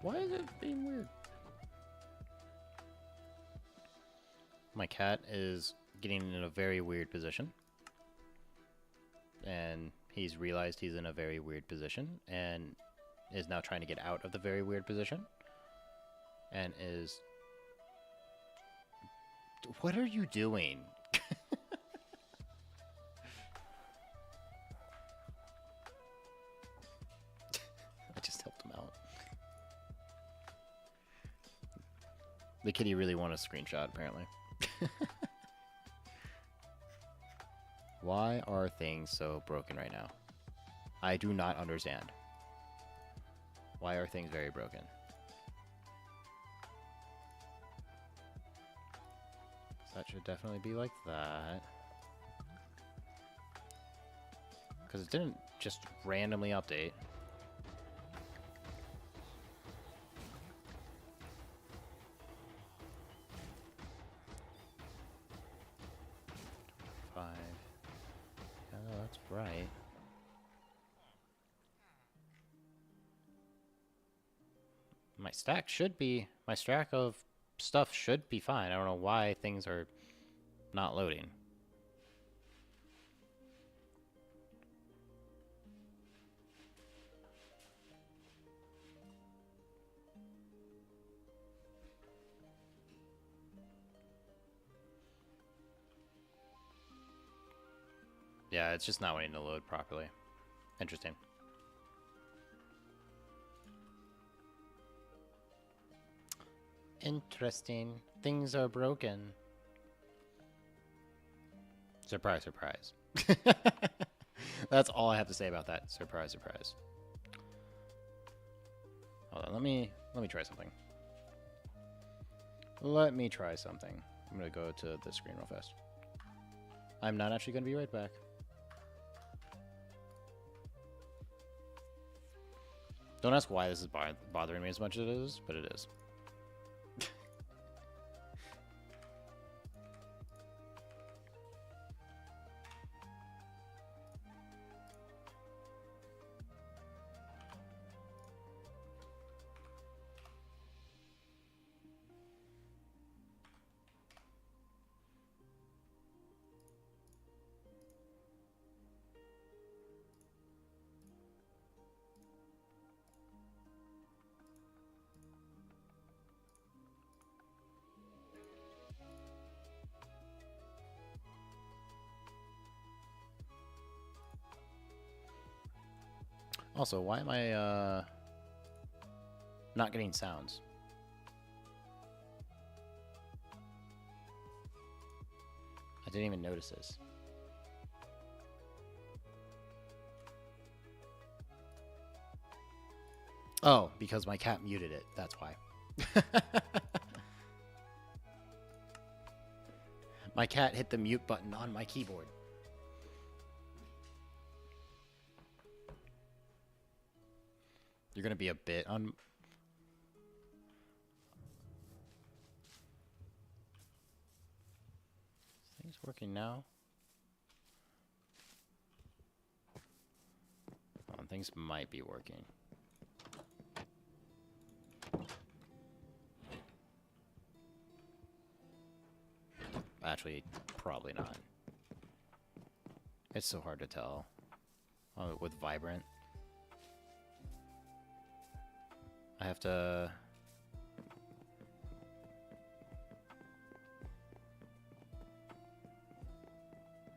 Why is it being weird? My cat is getting in a very weird position. And he's realized he's in a very weird position and is now trying to get out of the very weird position. And is... What are you doing? I just helped him out. The kitty really wanted a screenshot, apparently. Why are things so broken right now? I do not understand. Why are things very broken? That should definitely be like that. Because it didn't just randomly update. Oh, that's right. My stack of stuff should be fine. I don't know why things are not loading. Yeah, it's just not waiting to load properly. Interesting. Interesting. Things are broken. Surprise, surprise. That's all I have to say about that. Surprise, surprise. Hold on, let me try something. Let me try something. I'm gonna go to the screen real fast. I'm not actually gonna be right back. Don't ask why this is bothering me as much as it is, but it is. Also, why am I not getting sounds? I didn't even notice this. Oh, because my cat muted it. That's why. My cat hit the mute button on my keyboard. You're gonna be a bit on... working now? Things might be working. Actually, probably not. It's so hard to tell. With Vibrant. I have to...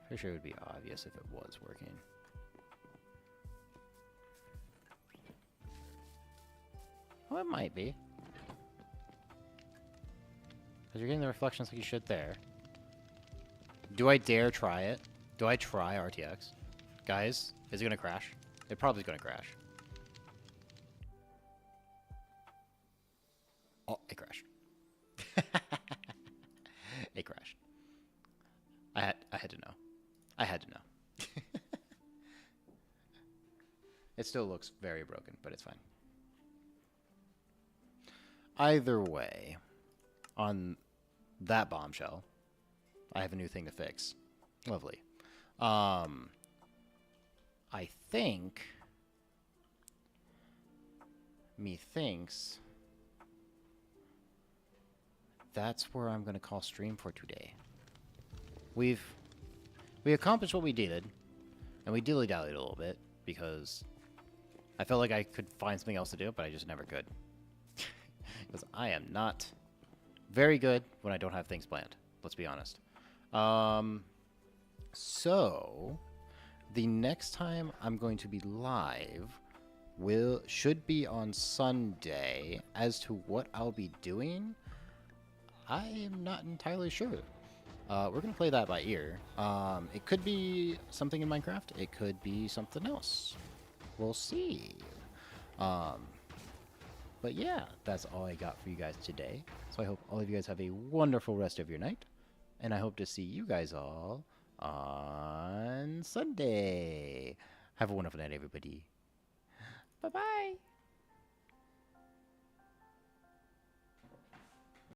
Pretty sure it would be obvious if it was working. Well, it might be. Because you're getting the reflections like you should there. Do I dare try it? Do I try RTX? Guys, is it going to crash? It probably is going to crash. Oh, it crashed. It crashed. I had to know. I had to know. It still looks very broken, but it's fine. Either way, on that bombshell, I have a new thing to fix. Lovely. I think... Methinks... That's where I'm going to call stream for today. We accomplished what we did, and we dilly-dallied a little bit, because I felt like I could find something else to do, but I just never could. Because I am not very good when I don't have things planned. Let's be honest. So, the next time I'm going to be live should be on Sunday. As to what I'll be doing, I am not entirely sure. We're going to play that by ear. It could be something in Minecraft. It could be something else. We'll see. But yeah, that's all I got for you guys today. So I hope all of you guys have a wonderful rest of your night. And I hope to see you guys all on Sunday. Have a wonderful night, everybody. Bye-bye.